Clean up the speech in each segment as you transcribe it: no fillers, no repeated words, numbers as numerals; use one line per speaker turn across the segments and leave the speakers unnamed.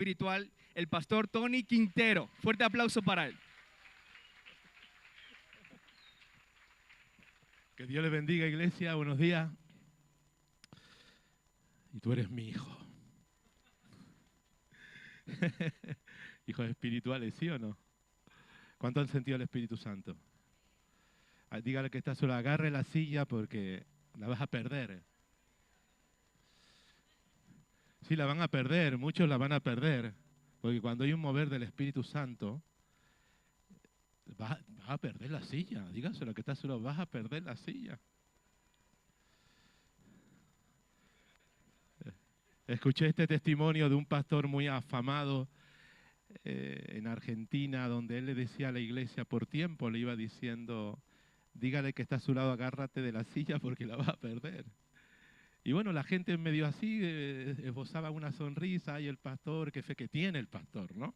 espiritual, el pastor Tony Quintero. Fuerte aplauso para él.
Que Dios les bendiga, iglesia. Buenos días. Y tú eres mi hijo. Hijos espirituales, ¿sí o no? ¿Cuánto han sentido el Espíritu Santo? Dígale que está solo, agarre la silla porque la vas a perder. Sí, la van a perder, muchos la van a perder. Porque cuando hay un mover del Espíritu Santo, vas a perder la silla. Dígaselo que está solo, vas a perder la silla. Escuché este testimonio de un pastor muy afamado en Argentina, donde él le decía a la iglesia, por tiempo le iba diciendo, dígale que está a su lado, agárrate de la silla porque la vas a perder. Y bueno, la gente medio así esbozaba una sonrisa y el pastor, qué fe que tiene el pastor, ¿no?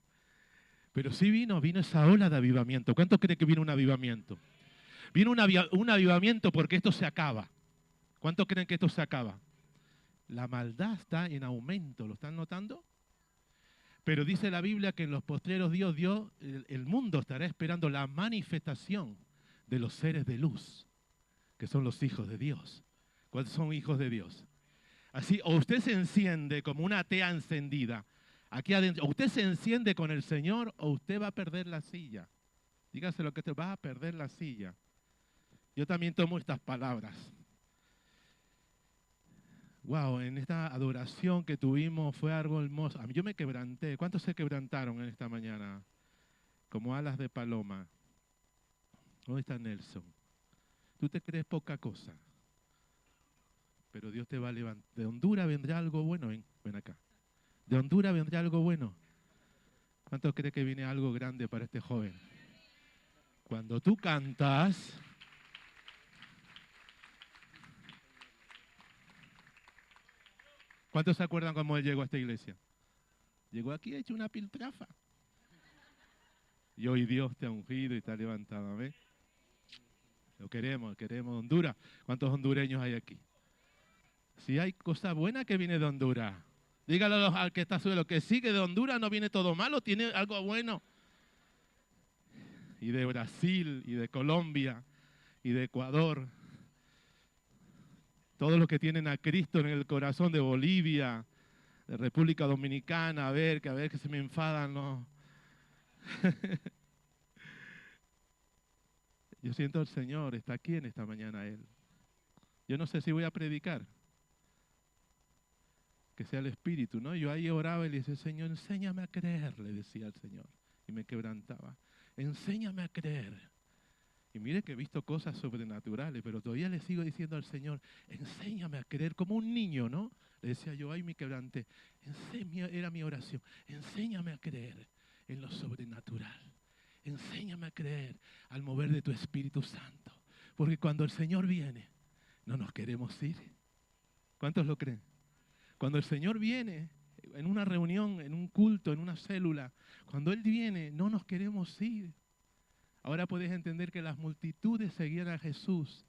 Pero sí vino esa ola de avivamiento. ¿Cuántos creen que vino un avivamiento? Vino un avivamiento porque esto se acaba. ¿Cuántos creen que esto se acaba? La maldad está en aumento, ¿lo están notando? Pero dice la Biblia que en los postreros el mundo estará esperando la manifestación de los seres de luz, que son los hijos de Dios. ¿Cuáles son hijos de Dios? Así, o usted se enciende como una tea encendida, aquí adentro, o usted se enciende con el Señor, o usted va a perder la silla. Dígaselo que te vas a perder la silla. Yo también tomo estas palabras. Wow, en esta adoración que tuvimos fue algo hermoso. Yo me quebranté. ¿Cuántos se quebrantaron en esta mañana? Como alas de paloma. ¿Dónde está Nelson? Tú te crees poca cosa, pero Dios te va a levantar. De Honduras vendrá algo bueno. Ven acá. De Honduras vendrá algo bueno. ¿Cuántos cree que viene algo grande para este joven? Cuando tú cantas, ¿cuántos se acuerdan cómo él llegó a esta iglesia? Llegó aquí hecho una piltrafa. Y hoy Dios te ha ungido y te ha levantado. ¿Amén? Lo queremos Honduras. ¿Cuántos hondureños hay aquí? Si hay cosa buena que viene de Honduras. Dígalo al que está suelo, que sí, que de Honduras no viene todo malo, tiene algo bueno. Y de Brasil, y de Colombia, y de Ecuador. Todos los que tienen a Cristo en el corazón, de Bolivia, de República Dominicana, a ver que se me enfadan, no. Yo siento al Señor, está aquí en esta mañana Él. Yo no sé si voy a predicar, que sea el Espíritu, ¿no? Yo ahí oraba y le decía, Señor, enséñame a creer, le decía al Señor. Y me quebrantaba. Enséñame a creer. Y mire que he visto cosas sobrenaturales, pero todavía le sigo diciendo al Señor, enséñame a creer, como un niño, ¿no? Le decía yo, ahí me quebranté. Era mi oración, enséñame a creer en lo sobrenatural. Enséñame a creer al mover de tu Espíritu Santo. Porque cuando el Señor viene, no nos queremos ir. ¿Cuántos lo creen? Cuando el Señor viene, en una reunión, en un culto, en una célula, cuando Él viene, no nos queremos ir. Ahora puedes entender que las multitudes seguían a Jesús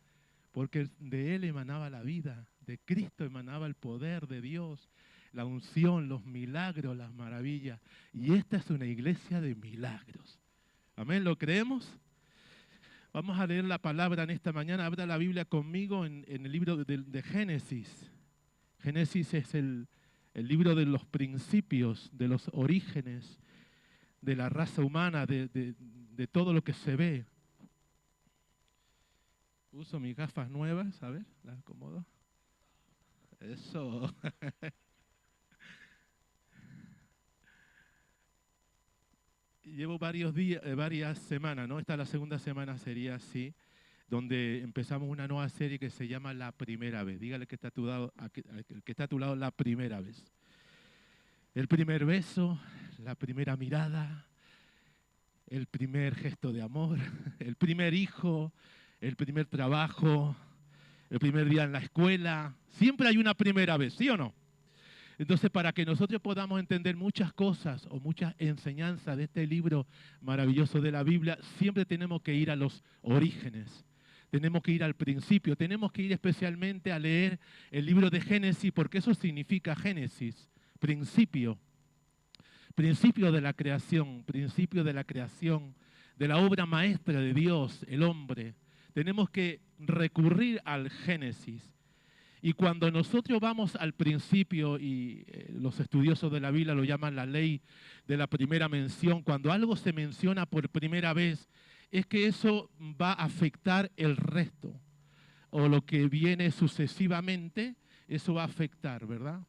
porque de Él emanaba la vida, de Cristo emanaba el poder de Dios, la unción, los milagros, las maravillas. Y esta es una iglesia de milagros. Amén, ¿lo creemos? Vamos a leer la palabra en esta mañana. Abra la Biblia conmigo en el libro de Génesis. Génesis es el libro de los principios, de los orígenes, de la raza humana, de todo lo que se ve. Uso mis gafas nuevas, a ver, las acomodo. Eso. Llevo varias semanas, ¿no? Esta la segunda semana sería así, donde empezamos una nueva serie que se llama La Primera Vez. Dígale que está el que está a tu lado, la primera vez. El primer beso, la primera mirada, el primer gesto de amor, el primer hijo, el primer trabajo, el primer día en la escuela. Siempre hay una primera vez, ¿sí o no? Entonces, para que nosotros podamos entender muchas cosas o muchas enseñanzas de este libro maravilloso de la Biblia, siempre tenemos que ir a los orígenes. Tenemos que ir al principio, tenemos que ir especialmente a leer el libro de Génesis, porque eso significa Génesis, principio. principio de la creación, de la obra maestra de Dios, el hombre. Tenemos que recurrir al Génesis. Y cuando nosotros vamos al principio, y los estudiosos de la Biblia lo llaman la ley de la primera mención, cuando algo se menciona por primera vez, es que eso va a afectar el resto, o lo que viene sucesivamente, eso va a afectar, ¿verdad?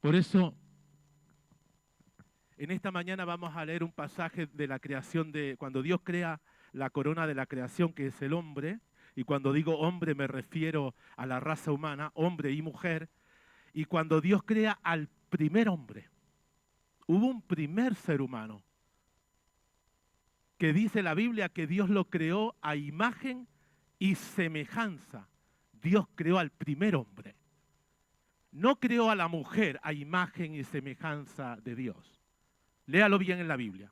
Por eso, en esta mañana vamos a leer un pasaje de la creación, de cuando Dios crea la corona de la creación, que es el hombre. Y cuando digo hombre me refiero a la raza humana, hombre y mujer. Y cuando Dios crea al primer hombre, hubo un primer ser humano que dice la Biblia que Dios lo creó a imagen y semejanza. Dios creó al primer hombre. No creó a la mujer a imagen y semejanza de Dios. Léalo bien en la Biblia.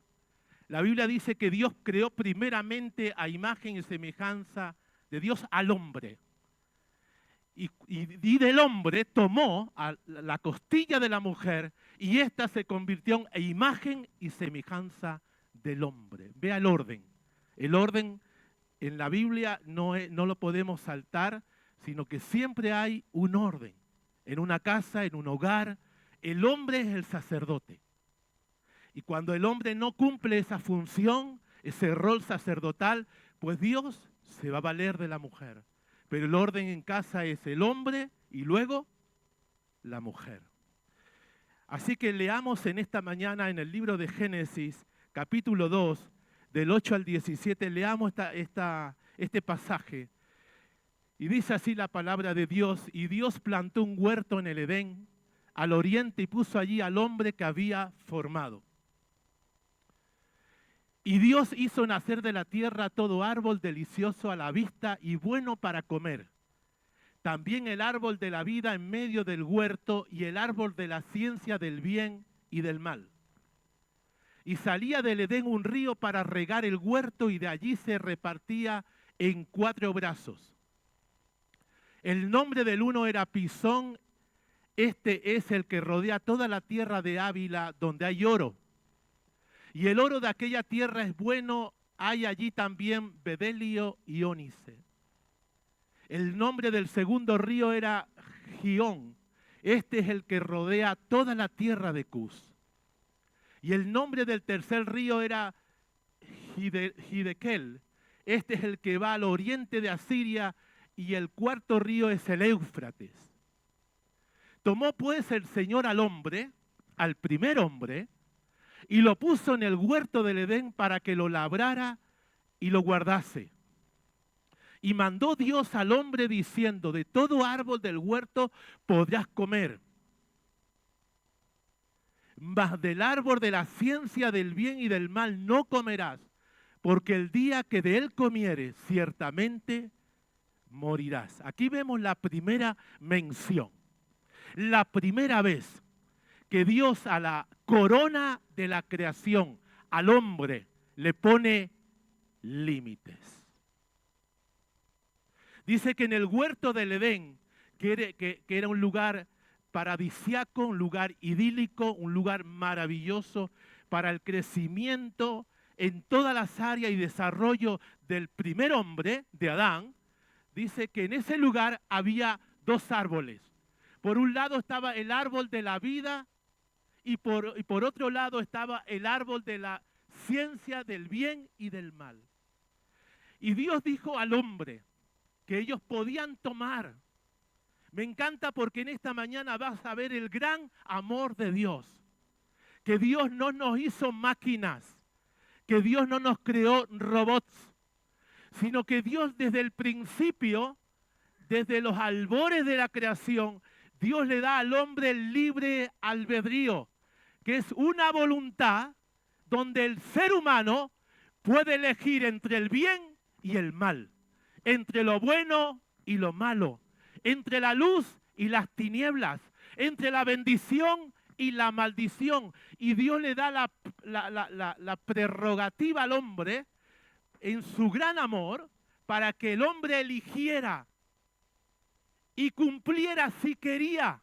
La Biblia dice que Dios creó primeramente a imagen y semejanza de Dios al hombre. Y del hombre tomó a la costilla de la mujer y ésta se convirtió en imagen y semejanza del hombre. Vea el orden. El orden en la Biblia no lo podemos saltar, sino que siempre hay un orden. En una casa, en un hogar, el hombre es el sacerdote. Y cuando el hombre no cumple esa función, ese rol sacerdotal, pues Dios se va a valer de la mujer. Pero el orden en casa es el hombre y luego la mujer. Así que leamos en esta mañana en el libro de Génesis, capítulo 2, del 8 al 17, leamos este pasaje. Y dice así la palabra de Dios: y Dios plantó un huerto en el Edén, al oriente, y puso allí al hombre que había formado. Y Dios hizo nacer de la tierra todo árbol delicioso a la vista y bueno para comer. También el árbol de la vida en medio del huerto y el árbol de la ciencia del bien y del mal. Y salía del Edén un río para regar el huerto y de allí se repartía en 4 brazos. El nombre del uno era Pisón. Este es el que rodea toda la tierra de Ávila, donde hay oro. Y el oro de aquella tierra es bueno, hay allí también bedelio y ónice. El nombre del segundo río era Gihón. Este es el que rodea toda la tierra de Cus. Y el nombre del tercer río era Hidekel. Este es el que va al oriente de Asiria. Y el cuarto río es el Éufrates. Tomó pues el Señor al hombre, al primer hombre, y lo puso en el huerto del Edén para que lo labrara y lo guardase. Y mandó Dios al hombre diciendo: de todo árbol del huerto podrás comer, mas del árbol de la ciencia del bien y del mal no comerás, porque el día que de él comieres, ciertamente morirás. Aquí vemos la primera mención, la primera vez que Dios a la corona de la creación, al hombre, le pone límites. Dice que en el huerto del Edén, que era un lugar paradisiaco, un lugar idílico, un lugar maravilloso para el crecimiento en todas las áreas y desarrollo del primer hombre, de Adán, dice que en ese lugar había 2 árboles. Por un lado estaba el árbol de la vida y por otro lado estaba el árbol de la ciencia del bien y del mal. Y Dios dijo al hombre que ellos podían tomar. Me encanta porque en esta mañana vas a ver el gran amor de Dios. Que Dios no nos hizo máquinas, que Dios no nos creó robots, sino que Dios desde el principio, desde los albores de la creación, Dios le da al hombre el libre albedrío, que es una voluntad donde el ser humano puede elegir entre el bien y el mal, entre lo bueno y lo malo, entre la luz y las tinieblas, entre la bendición y la maldición. Y Dios le da la prerrogativa al hombre en su gran amor para que el hombre eligiera y cumpliera si quería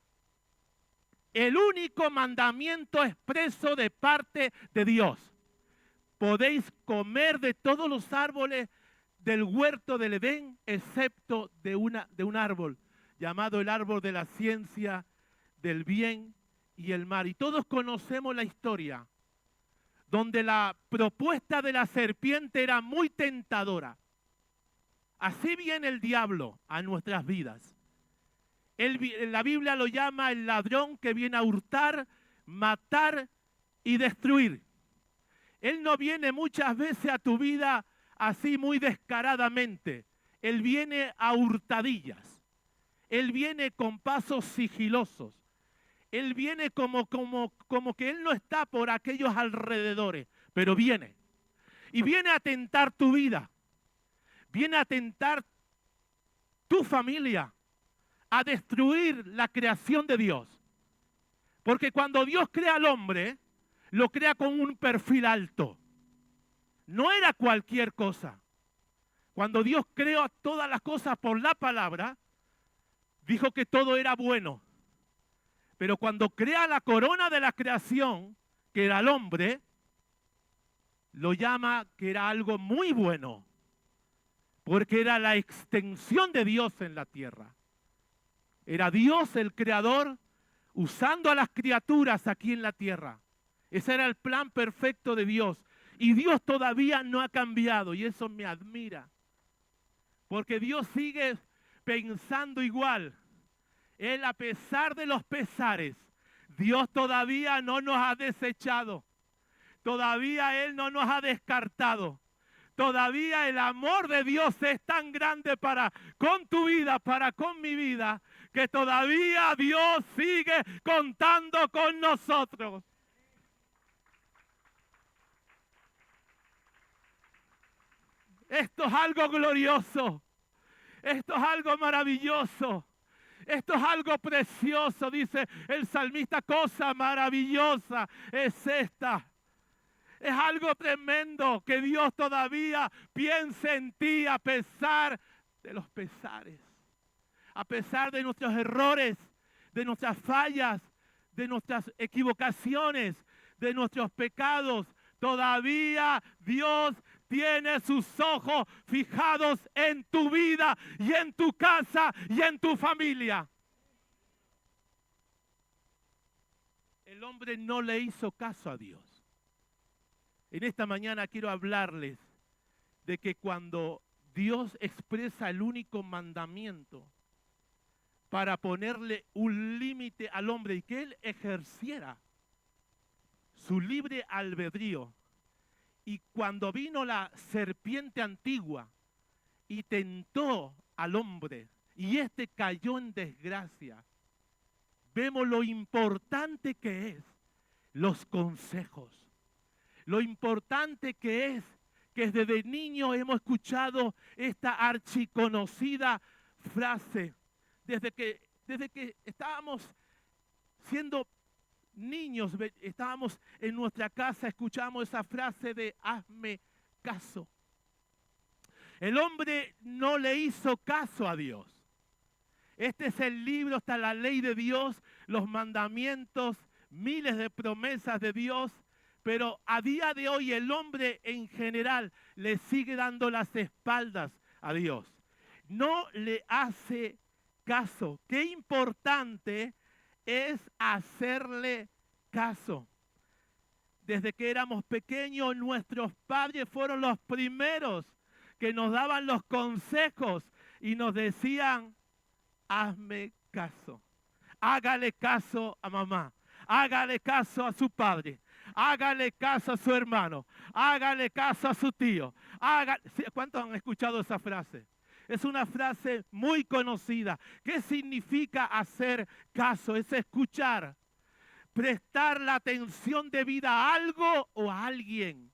el único mandamiento expreso de parte de Dios. Podéis comer de todos los árboles del huerto del Edén, excepto de un árbol llamado el árbol de la ciencia del bien y el mal. Y todos conocemos la historia, donde la propuesta de la serpiente era muy tentadora. Así viene el diablo a nuestras vidas. La Biblia lo llama el ladrón que viene a hurtar, matar y destruir. Él no viene muchas veces a tu vida así muy descaradamente. Él viene a hurtadillas. Él viene con pasos sigilosos. Él viene como que Él no está por aquellos alrededores, pero viene. Y viene a tentar tu vida. Viene a tentar tu familia, a destruir la creación de Dios. Porque cuando Dios crea al hombre, lo crea con un perfil alto. No era cualquier cosa. Cuando Dios creó todas las cosas por la palabra, dijo que todo era bueno. Pero cuando crea la corona de la creación, que era el hombre, lo llama que era algo muy bueno. Porque era la extensión de Dios en la tierra. Era Dios el creador usando a las criaturas aquí en la tierra. Ese era el plan perfecto de Dios. Y Dios todavía no ha cambiado y eso me admira. Porque Dios sigue pensando igual. Él, a pesar de los pesares, Dios todavía no nos ha desechado. Todavía Él no nos ha descartado. Todavía el amor de Dios es tan grande con tu vida, con mi vida, que todavía Dios sigue contando con nosotros. Esto es algo glorioso. Esto es algo maravilloso. Esto es algo precioso, dice el salmista, cosa maravillosa es esta. Es algo tremendo que Dios todavía piense en ti a pesar de los pesares, a pesar de nuestros errores, de nuestras fallas, de nuestras equivocaciones, de nuestros pecados. Todavía Dios tiene sus ojos fijados en tu vida y en tu casa y en tu familia. El hombre no le hizo caso a Dios. En esta mañana quiero hablarles de que cuando Dios expresa el único mandamiento para ponerle un límite al hombre y que él ejerciera su libre albedrío, y cuando vino la serpiente antigua y tentó al hombre y éste cayó en desgracia, vemos lo importante que es los consejos. Lo importante que es que desde niño hemos escuchado esta archiconocida frase. Desde que estábamos siendo niños, estábamos en nuestra casa, escuchamos esa frase de hazme caso. El hombre no le hizo caso a Dios. Este es el libro, está la ley de Dios, los mandamientos, miles de promesas de Dios. Pero a día de hoy el hombre en general le sigue dando las espaldas a Dios. No le hace caso. Qué importante es hacerle caso. Desde que éramos pequeños, nuestros padres fueron los primeros que nos daban los consejos y nos decían, hazme caso. Hágale caso a mamá. Hágale caso a su padre. Hágale caso a su hermano, hágale caso a su tío. ¿Cuántos han escuchado esa frase? Es una frase muy conocida. ¿Qué significa hacer caso? Es escuchar, prestar la atención debida a algo o a alguien.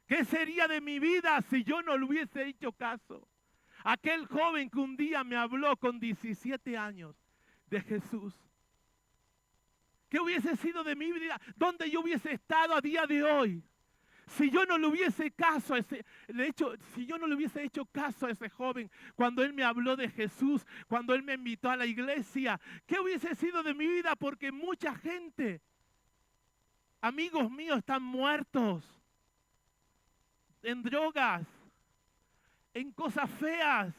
¿Qué sería de mi vida si yo no le hubiese hecho caso? Aquel joven que un día me habló con 17 años de Jesús. ¿Qué hubiese sido de mi vida? ¿Dónde yo hubiese estado a día de hoy? Si yo no le hubiese caso a si yo no le hubiese hecho caso a ese joven cuando él me habló de Jesús, cuando él me invitó a la iglesia, ¿qué hubiese sido de mi vida? Porque mucha gente, amigos míos, están muertos en drogas, en cosas feas.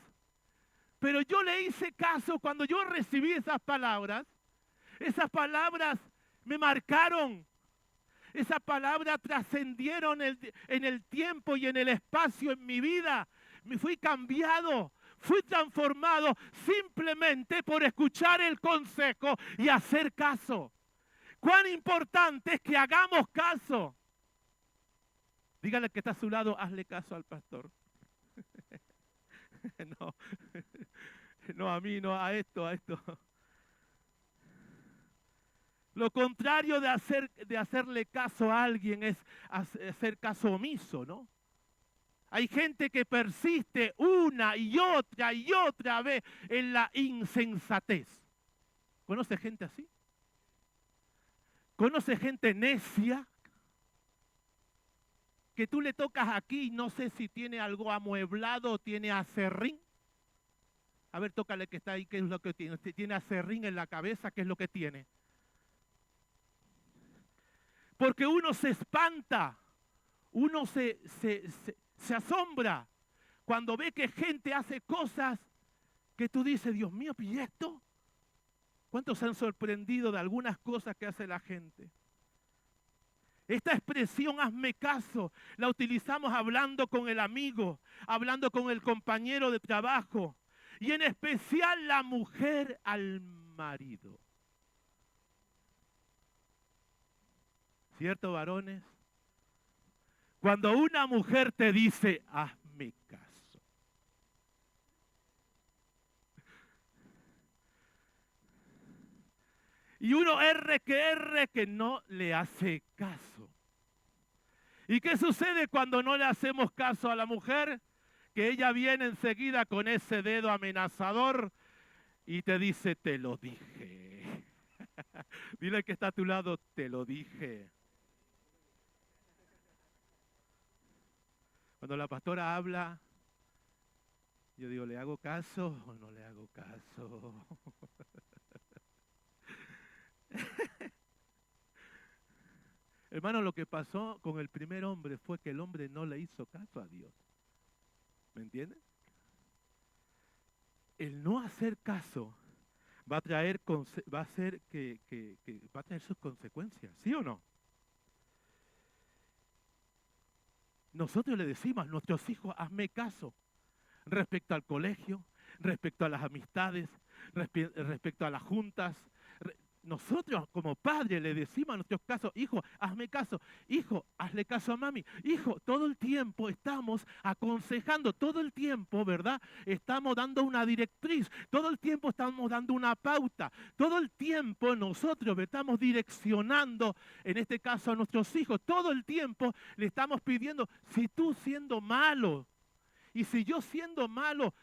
Pero yo le hice caso cuando yo recibí esas palabras me marcaron. Esas palabras trascendieron en el tiempo y en el espacio en mi vida. Me fui cambiado, fui transformado simplemente por escuchar el consejo y hacer caso. Cuán importante es que hagamos caso. Dígale que está a su lado, hazle caso al pastor. No a mí, no a esto. Lo contrario de hacerle caso a alguien es hacer caso omiso, ¿no? Hay gente que persiste una y otra vez en la insensatez. ¿Conoce gente así? ¿Conoce gente necia? Que tú le tocas aquí y no sé si tiene algo amueblado o tiene acerrín. A ver, tócale que está ahí, ¿qué es lo que tiene? ¿Tiene acerrín en la cabeza? ¿Qué es lo que tiene? Porque uno se espanta, uno se asombra cuando ve que gente hace cosas que tú dices, Dios mío, ¿y esto? ¿Cuántos se han sorprendido de algunas cosas que hace la gente? Esta expresión, hazme caso, la utilizamos hablando con el amigo, hablando con el compañero de trabajo y en especial la mujer al marido. ¿Cierto, varones? Cuando una mujer te dice, hazme caso. Y uno que no le hace caso. ¿Y qué sucede cuando no le hacemos caso a la mujer? Que ella viene enseguida con ese dedo amenazador y te dice, te lo dije. Dile que está a tu lado, te lo dije. Cuando la pastora habla, yo digo, ¿le hago caso o no le hago caso? Hermano, lo que pasó con el primer hombre fue que el hombre no le hizo caso a Dios. ¿Me entienden? El no hacer caso va a traer sus consecuencias, ¿sí o no? Nosotros le decimos a nuestros hijos, hazme caso respecto al colegio, respecto a las amistades, respecto a las juntas. Nosotros como padres le decimos a nuestros casos, hijo, hazme caso, hijo, hazle caso a mami, hijo, todo el tiempo estamos aconsejando, todo el tiempo, ¿verdad? Estamos dando una directriz, todo el tiempo estamos dando una pauta, todo el tiempo nosotros estamos direccionando, en este caso a nuestros hijos, todo el tiempo le estamos pidiendo, si tú siendo malo, y si yo siendo malo,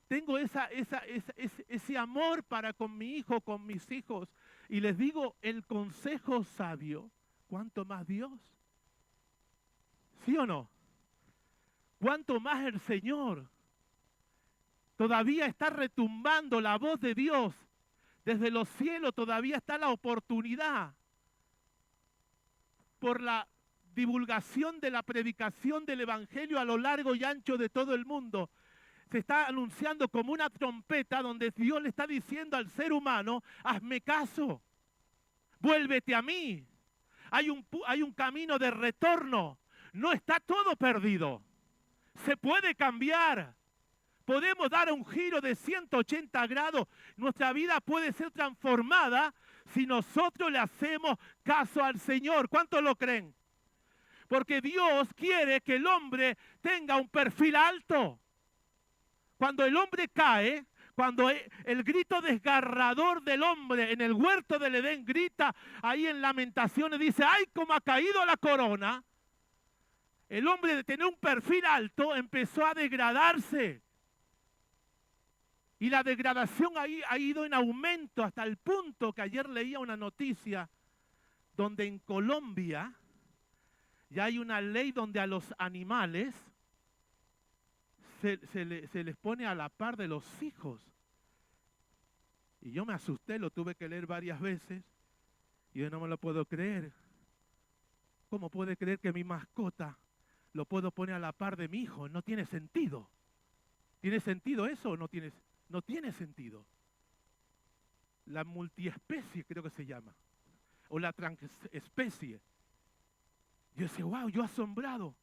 tengo ese amor para con mi hijo, con mis hijos. Y les digo, el consejo sabio, ¿cuánto más Dios? ¿Sí o no? ¿Cuánto más el Señor? Todavía está retumbando la voz de Dios. Desde los cielos todavía está la oportunidad por la divulgación de la predicación del Evangelio a lo largo y ancho de todo el mundo. Se está anunciando como una trompeta donde Dios le está diciendo al ser humano, hazme caso, vuélvete a mí. Hay un camino de retorno, no está todo perdido, se puede cambiar. Podemos dar un giro de 180 grados, nuestra vida puede ser transformada si nosotros le hacemos caso al Señor. ¿Cuántos lo creen? Porque Dios quiere que el hombre tenga un perfil alto. Cuando el hombre cae, cuando el grito desgarrador del hombre en el huerto del Edén grita ahí en Lamentaciones, dice, ¡ay, cómo ha caído la corona! El hombre de tener un perfil alto empezó a degradarse. Y la degradación ha ido en aumento hasta el punto que ayer leía una noticia donde en Colombia ya hay una ley donde a los animales se les pone a la par de los hijos. Y yo me asusté, lo tuve que leer varias veces y yo no me lo puedo creer. ¿Cómo puede creer que mi mascota lo puedo poner a la par de mi hijo? No tiene sentido. ¿Tiene sentido eso o no tiene? No tiene sentido. La multiespecie creo que se llama, o la transespecie. Yo decía, wow, yo asombrado.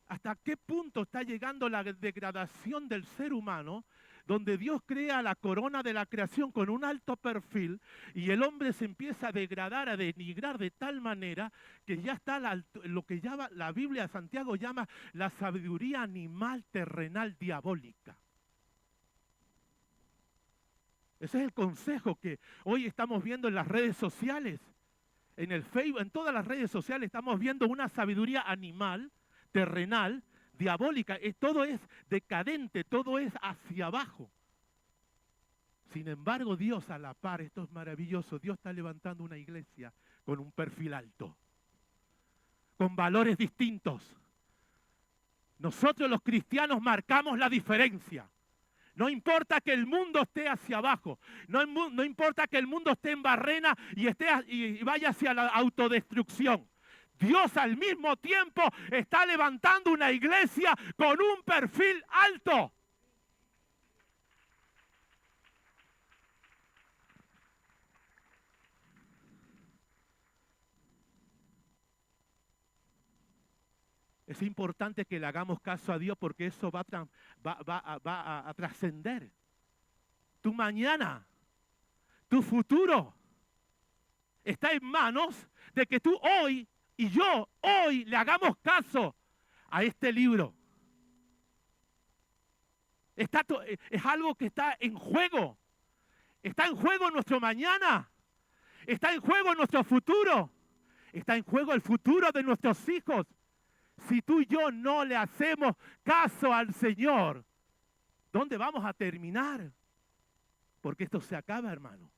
¿Hasta qué punto está llegando la degradación del ser humano, donde Dios crea la corona de la creación con un alto perfil y el hombre se empieza a degradar, a denigrar de tal manera que ya está lo que llama la Biblia, Santiago llama la sabiduría animal terrenal diabólica? Ese es el consejo que hoy estamos viendo en las redes sociales, en el Facebook, en todas las redes sociales estamos viendo una sabiduría animal, terrenal, diabólica. Todo es decadente, todo es hacia abajo. Sin embargo, Dios a la par, esto es maravilloso, Dios está levantando una iglesia con un perfil alto, con valores distintos. Nosotros los cristianos marcamos la diferencia. No importa que el mundo esté hacia abajo, no importa que el mundo esté en barrena y vaya hacia la autodestrucción. Dios al mismo tiempo está levantando una iglesia con un perfil alto. Es importante que le hagamos caso a Dios porque eso va a trascender. Tu mañana, tu futuro, está en manos de que tú hoy y yo hoy le hagamos caso a este libro. Es algo que está en juego. Está en juego nuestro mañana. Está en juego nuestro futuro. Está en juego el futuro de nuestros hijos. Si tú y yo no le hacemos caso al Señor, ¿dónde vamos a terminar? Porque esto se acaba, hermano.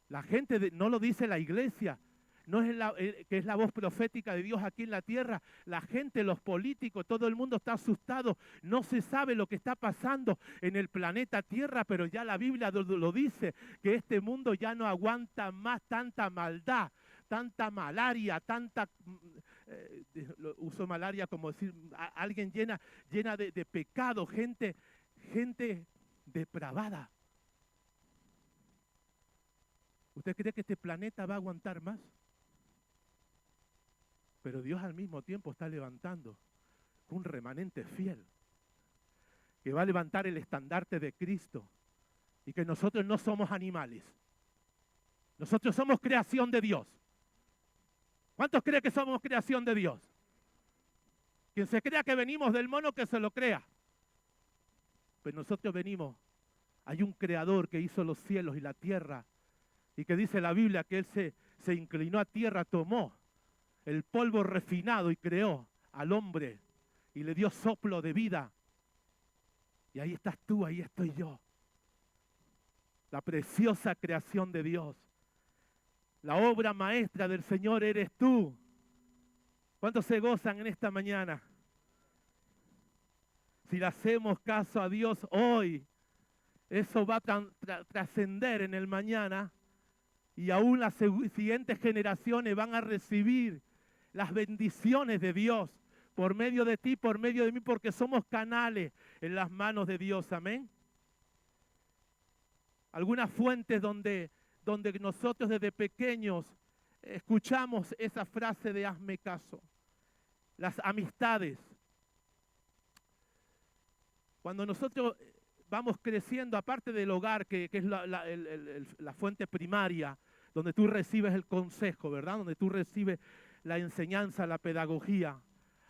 La gente, no lo dice la iglesia, no es que es la voz profética de Dios aquí en la tierra. La gente, los políticos, todo el mundo está asustado. No se sabe lo que está pasando en el planeta Tierra, pero ya la Biblia lo dice, que este mundo ya no aguanta más tanta maldad, tanta malaria, uso malaria como decir, alguien llena de pecado, gente depravada. ¿Usted cree que este planeta va a aguantar más? Pero Dios al mismo tiempo está levantando un remanente fiel, que va a levantar el estandarte de Cristo, y que nosotros no somos animales. Nosotros somos creación de Dios. ¿Cuántos creen que somos creación de Dios? Quien se crea que venimos del mono, que se lo crea. Pero nosotros venimos, hay un creador que hizo los cielos y la tierra, y que dice la Biblia que Él se inclinó a tierra, tomó el polvo refinado y creó al hombre y le dio soplo de vida. Y ahí estás tú, ahí estoy yo. La preciosa creación de Dios. La obra maestra del Señor eres tú. ¿Cuántos se gozan en esta mañana? Si le hacemos caso a Dios hoy, eso va a trascender en el mañana, y aún las siguientes generaciones van a recibir las bendiciones de Dios por medio de ti, por medio de mí, porque somos canales en las manos de Dios. Amén. Algunas fuentes donde nosotros desde pequeños escuchamos esa frase de hazme caso. Las amistades. Cuando nosotros vamos creciendo, aparte del hogar, que es la fuente primaria, donde tú recibes el consejo, ¿verdad? Donde tú recibes la enseñanza, la pedagogía.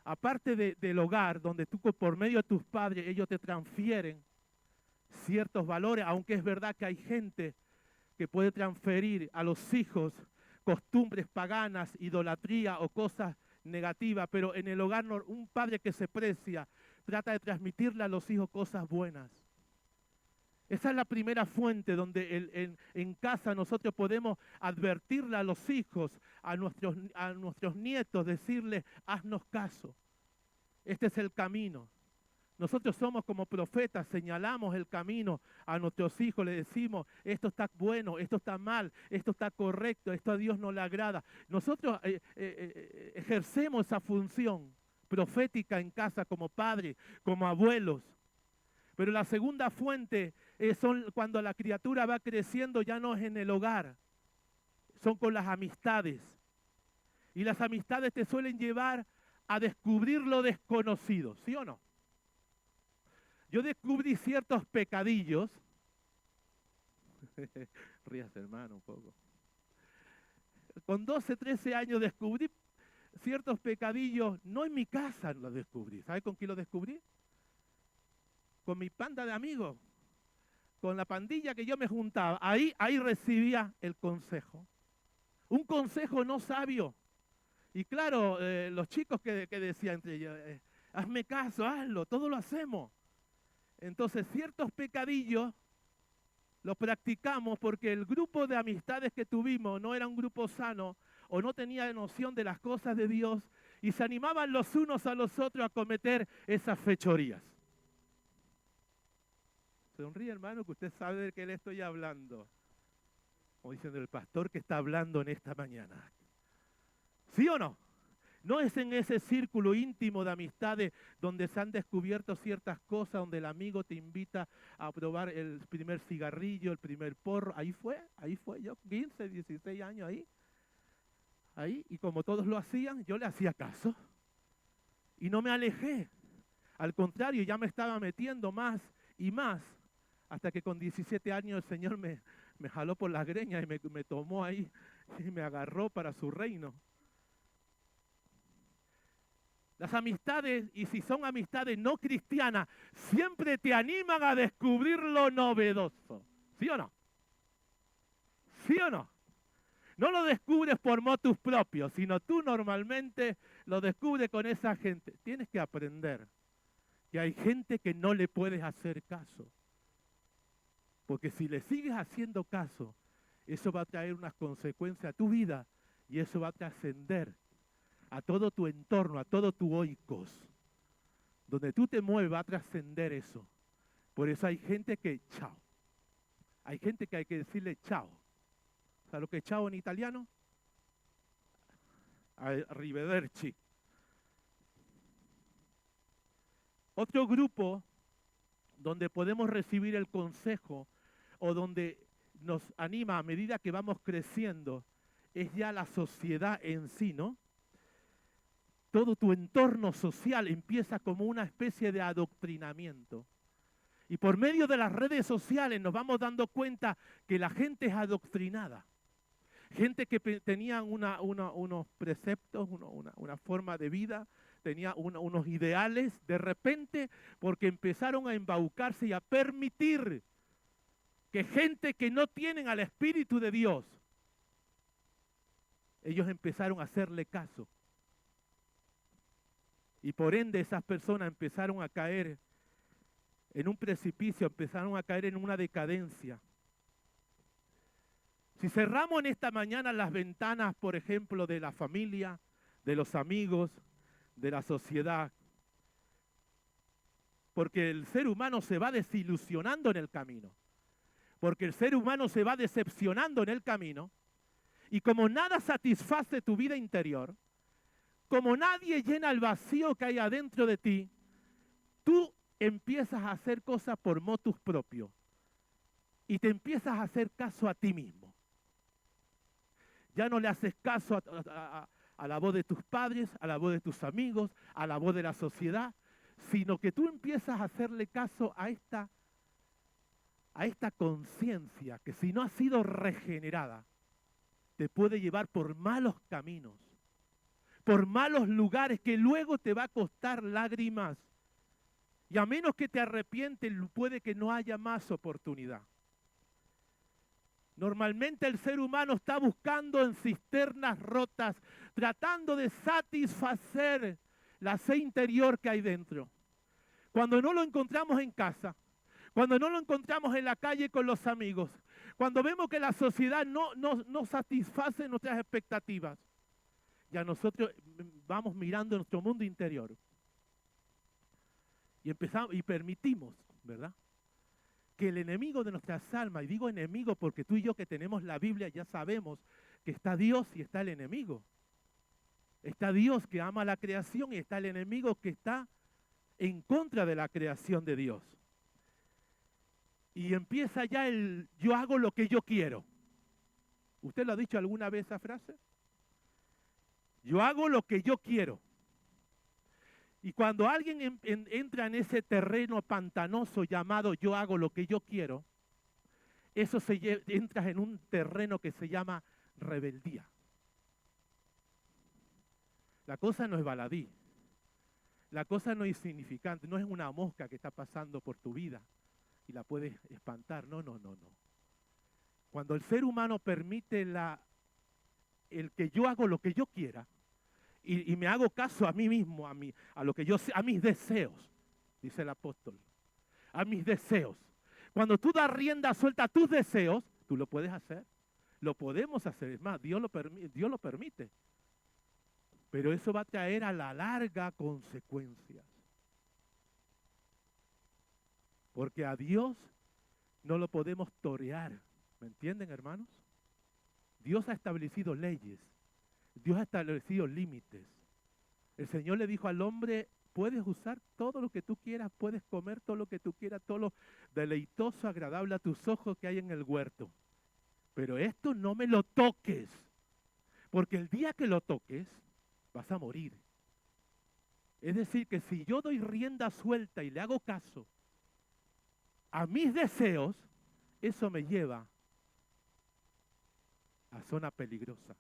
Aparte del hogar, donde tú por medio de tus padres, ellos te transfieren ciertos valores, aunque es verdad que hay gente que puede transferir a los hijos costumbres paganas, idolatría o cosas negativas, pero en el hogar un padre que se precia trata de transmitirle a los hijos cosas buenas.
Esa es la primera fuente donde en casa nosotros podemos advertirle a los hijos, a nuestros nietos, decirles, haznos caso. Este es el camino. Nosotros somos como profetas, señalamos el camino a nuestros hijos, le decimos, esto está bueno, esto está mal, esto está correcto, esto a Dios no le agrada. Nosotros ejercemos esa función profética en casa como padres, como abuelos. Pero la segunda fuente son cuando la criatura va creciendo, ya no es en el hogar, son con las amistades. Y las amistades te suelen llevar a descubrir lo desconocido, ¿sí o no? Yo descubrí ciertos pecadillos. Ríase, hermano, un poco. Con 12, 13 años descubrí ciertos pecadillos, no en mi casa los descubrí. ¿Sabe con quién los descubrí? Con mi panda de amigos, con la pandilla que yo me juntaba. Ahí recibía el consejo. Un consejo no sabio. Y claro, los chicos que decían entre ellos, hazme caso, hazlo, todo lo hacemos. Entonces, ciertos pecadillos los practicamos porque el grupo de amistades que tuvimos no era un grupo sano o no tenía noción de las cosas de Dios y se animaban los unos a los otros a cometer esas fechorías. Sonríe, hermano, que usted sabe de qué le estoy hablando. Como diciendo el pastor que está hablando en esta mañana. ¿Sí o no? No es en ese círculo íntimo de amistades donde se han descubierto ciertas cosas, donde el amigo te invita a probar el primer cigarrillo, el primer porro. Ahí fue yo, 15, 16 años ahí, y como todos lo hacían, yo le hacía caso. Y no me alejé. Al contrario, ya me estaba metiendo más y más, hasta que con 17 años el Señor me jaló por las greñas y me tomó ahí y me agarró para su reino. Las amistades, y si son amistades no cristianas, siempre te animan a descubrir lo novedoso. ¿Sí o no? ¿Sí o no? No lo descubres por motus propios, sino tú normalmente lo descubres con esa gente. Tienes que aprender que hay gente que no le puedes hacer caso. Porque si le sigues haciendo caso, eso va a traer unas consecuencias a tu vida y eso va a trascender a todo tu entorno, a todo tu oikos. Donde tú te mueves va a trascender eso. Por eso hay gente que chao. Hay gente que hay que decirle chao. ¿Sabes lo que es chao en italiano? Arrivederci. Otro grupo donde podemos recibir el consejo o donde nos anima a medida que vamos creciendo es ya la sociedad en sí, ¿no? Todo tu entorno social empieza como una especie de adoctrinamiento. Y por medio de las redes sociales nos vamos dando cuenta que la gente es adoctrinada. Gente que tenía unos preceptos, una forma de vida, tenía unos ideales, de repente, porque empezaron a embaucarse y a permitir que gente que no tienen al Espíritu de Dios, ellos empezaron a hacerle caso. Y por ende esas personas empezaron a caer en un precipicio, empezaron a caer en una decadencia. Si cerramos en esta mañana las ventanas, por ejemplo, de la familia, de los amigos, de la sociedad, porque el ser humano se va desilusionando en el camino, porque el ser humano se va decepcionando en el camino, y como nada satisface tu vida interior, como nadie llena el vacío que hay adentro de ti, tú empiezas a hacer cosas por motus propio y te empiezas a hacer caso a ti mismo. Ya no le haces caso a la voz de tus padres, a la voz de tus amigos, a la voz de la sociedad, sino que tú empiezas a hacerle caso a esta conciencia que si no ha sido regenerada, te puede llevar por malos caminos, por malos lugares que luego te va a costar lágrimas. Y a menos que te arrepientes, puede que no haya más oportunidad. Normalmente el ser humano está buscando en cisternas rotas, tratando de satisfacer la sed interior que hay dentro. Cuando no lo encontramos en casa, Cuando no lo encontramos en la calle con los amigos. Cuando vemos que la sociedad no satisface nuestras expectativas. Ya nosotros vamos mirando nuestro mundo interior. Y empezamos y permitimos, ¿verdad? Que el enemigo de nuestras almas, y digo enemigo porque tú y yo que tenemos la Biblia ya sabemos que está Dios y está el enemigo. Está Dios que ama la creación y está el enemigo que está en contra de la creación de Dios. Y empieza ya el yo hago lo que yo quiero. ¿Usted lo ha dicho alguna vez esa frase? Yo hago lo que yo quiero. Y cuando alguien entra en ese terreno pantanoso llamado yo hago lo que yo quiero, eso entra en un terreno que se llama rebeldía. La cosa no es baladí. La cosa no es insignificante, no es una mosca que está pasando por tu vida y la puedes espantar. No. Cuando el ser humano permite el que yo hago lo que yo quiera y me hago caso a mí mismo, a lo que yo sé, a mis deseos, dice el apóstol, a mis deseos. Cuando tú das rienda suelta a tus deseos, tú lo puedes hacer, lo podemos hacer, es más, Dios lo permite. Pero eso va a traer a la larga consecuencias. Porque a Dios no lo podemos torear. ¿Me entienden, hermanos? Dios ha establecido leyes. Dios ha establecido límites. El Señor le dijo al hombre, puedes usar todo lo que tú quieras, puedes comer todo lo que tú quieras, todo lo deleitoso, agradable a tus ojos que hay en el huerto. Pero esto no me lo toques. Porque el día que lo toques, vas a morir. Es decir, que si yo doy rienda suelta y le hago caso a mis deseos, eso me lleva a zona peligrosa,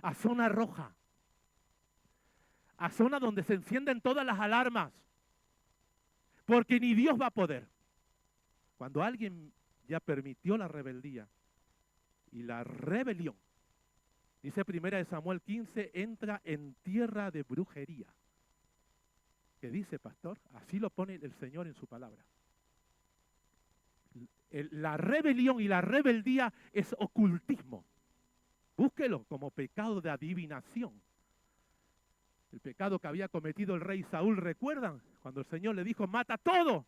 a zona roja, a zona donde se encienden todas las alarmas, porque ni Dios va a poder. Cuando alguien ya permitió la rebeldía y la rebelión, dice 1 Samuel 15, entra en tierra de brujería. ¿Qué dice, pastor? Así lo pone el Señor en su palabra. La rebelión y la rebeldía es ocultismo. Búsquelo como pecado de adivinación. El pecado que había cometido el rey Saúl, ¿recuerdan? Cuando el Señor le dijo, mata todo.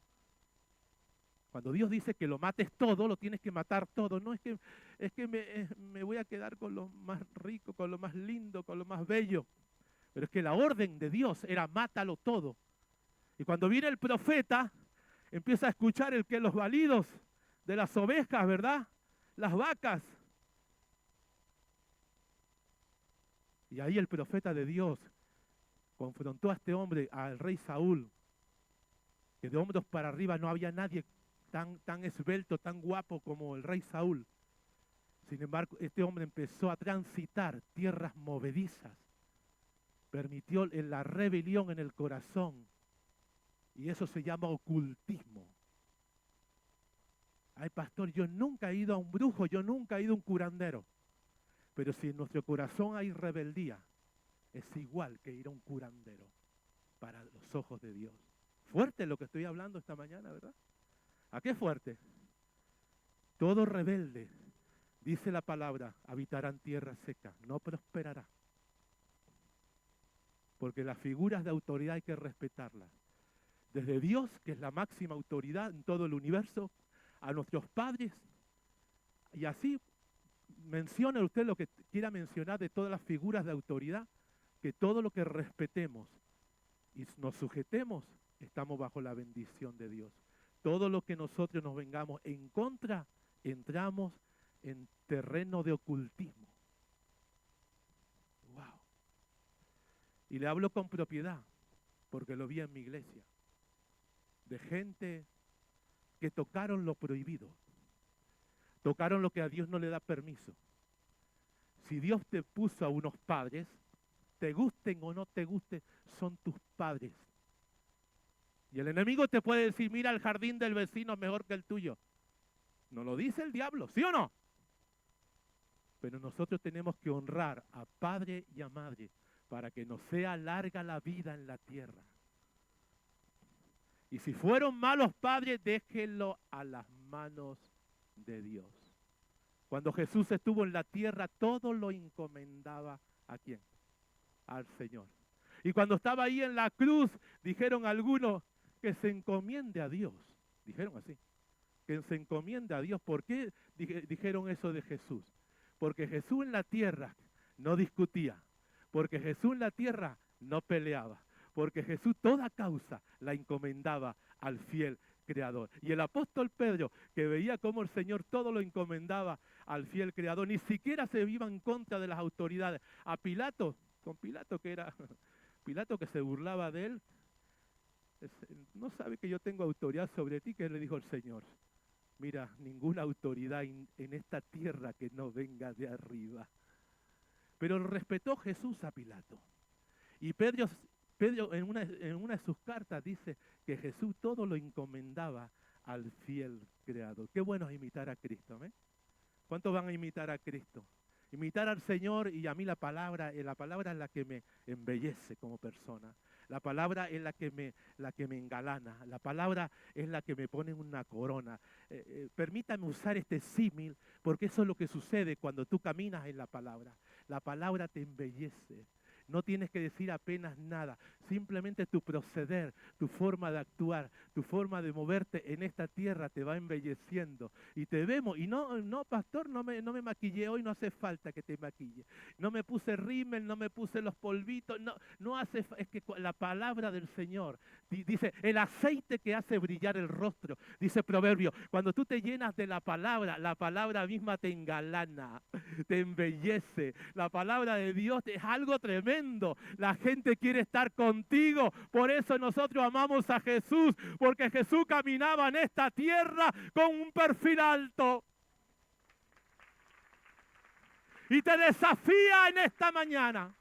Cuando Dios dice que lo mates todo, lo tienes que matar todo. No es que me voy a quedar con lo más rico, con lo más lindo, con lo más bello. Pero es que la orden de Dios era mátalo todo. Y cuando viene el profeta, empieza a escuchar los balidos de las ovejas, ¿verdad? Las vacas. Y ahí el profeta de Dios confrontó a este hombre, al rey Saúl, que de hombros para arriba no había nadie tan esbelto, tan guapo como el rey Saúl. Sin embargo, este hombre empezó a transitar tierras movedizas, permitió la rebelión en el corazón, y eso se llama ocultismo. Ay, pastor, yo nunca he ido a un brujo, yo nunca he ido a un curandero, pero si en nuestro corazón hay rebeldía, es igual que ir a un curandero para los ojos de Dios. Fuerte lo que estoy hablando esta mañana, ¿verdad? ¿A qué fuerte? Todo rebelde, dice la palabra, habitará en tierra seca, no prosperará. Porque las figuras de autoridad hay que respetarlas. Desde Dios, que es la máxima autoridad en todo el universo, a nuestros padres, y así mencione usted lo que quiera mencionar de todas las figuras de autoridad, que todo lo que respetemos y nos sujetemos, estamos bajo la bendición de Dios. Todo lo que nosotros nos vengamos en contra, entramos en terreno de ocultismo. Wow. Y le hablo con propiedad, porque lo vi en mi iglesia, de gente que tocaron lo prohibido, tocaron lo que a Dios no le da permiso. Si Dios te puso a unos padres, te gusten o no te gusten, son tus padres. Y el enemigo te puede decir, mira, el jardín del vecino es mejor que el tuyo. No lo dice el diablo, ¿sí o no? Pero nosotros tenemos que honrar a padre y a madre para que nos sea larga la vida en la tierra. Y si fueron malos padres, déjenlo a las manos de Dios. Cuando Jesús estuvo en la tierra, todo lo encomendaba ¿a quién? Al Señor. Y cuando estaba ahí en la cruz, dijeron algunos que se encomiende a Dios. Dijeron así, que se encomiende a Dios. ¿Por qué dijeron eso de Jesús? Porque Jesús en la tierra no discutía, porque Jesús en la tierra no peleaba, porque Jesús toda causa la encomendaba al fiel Creador. Y el apóstol Pedro, que veía cómo el Señor todo lo encomendaba al fiel Creador, ni siquiera se iba en contra de las autoridades. A Pilato, con Pilato que era, Pilato que se burlaba de él, no sabe que yo tengo autoridad sobre ti, que le dijo el Señor. Mira, ninguna autoridad en esta tierra que no venga de arriba. Pero respetó Jesús a Pilato. Y Pedro en una de sus cartas dice que Jesús todo lo encomendaba al fiel Creador. Qué bueno es imitar a Cristo, ¿eh? ¿Cuántos van a imitar a Cristo? Imitar al Señor. Y a mí la palabra es la que me embellece como persona. La palabra es la que me engalana. La palabra es la que me pone una corona. Permítame usar este símil, porque eso es lo que sucede cuando tú caminas en la palabra. La palabra te embellece. No tienes que decir apenas nada. Simplemente tu proceder, tu forma de actuar, tu forma de moverte en esta tierra te va embelleciendo. Y te vemos. Y no, pastor, no me maquillé hoy, no hace falta que te maquille. No me puse rímel, no me puse los polvitos. No hace falta. Es que la palabra del Señor dice, el aceite que hace brillar el rostro. Dice Proverbio, cuando tú te llenas de la palabra misma te engalana, te embellece. La palabra de Dios es algo tremendo. La gente quiere estar contigo. Por eso nosotros amamos a Jesús, porque Jesús caminaba en esta tierra con un perfil alto. Y te desafía en esta mañana.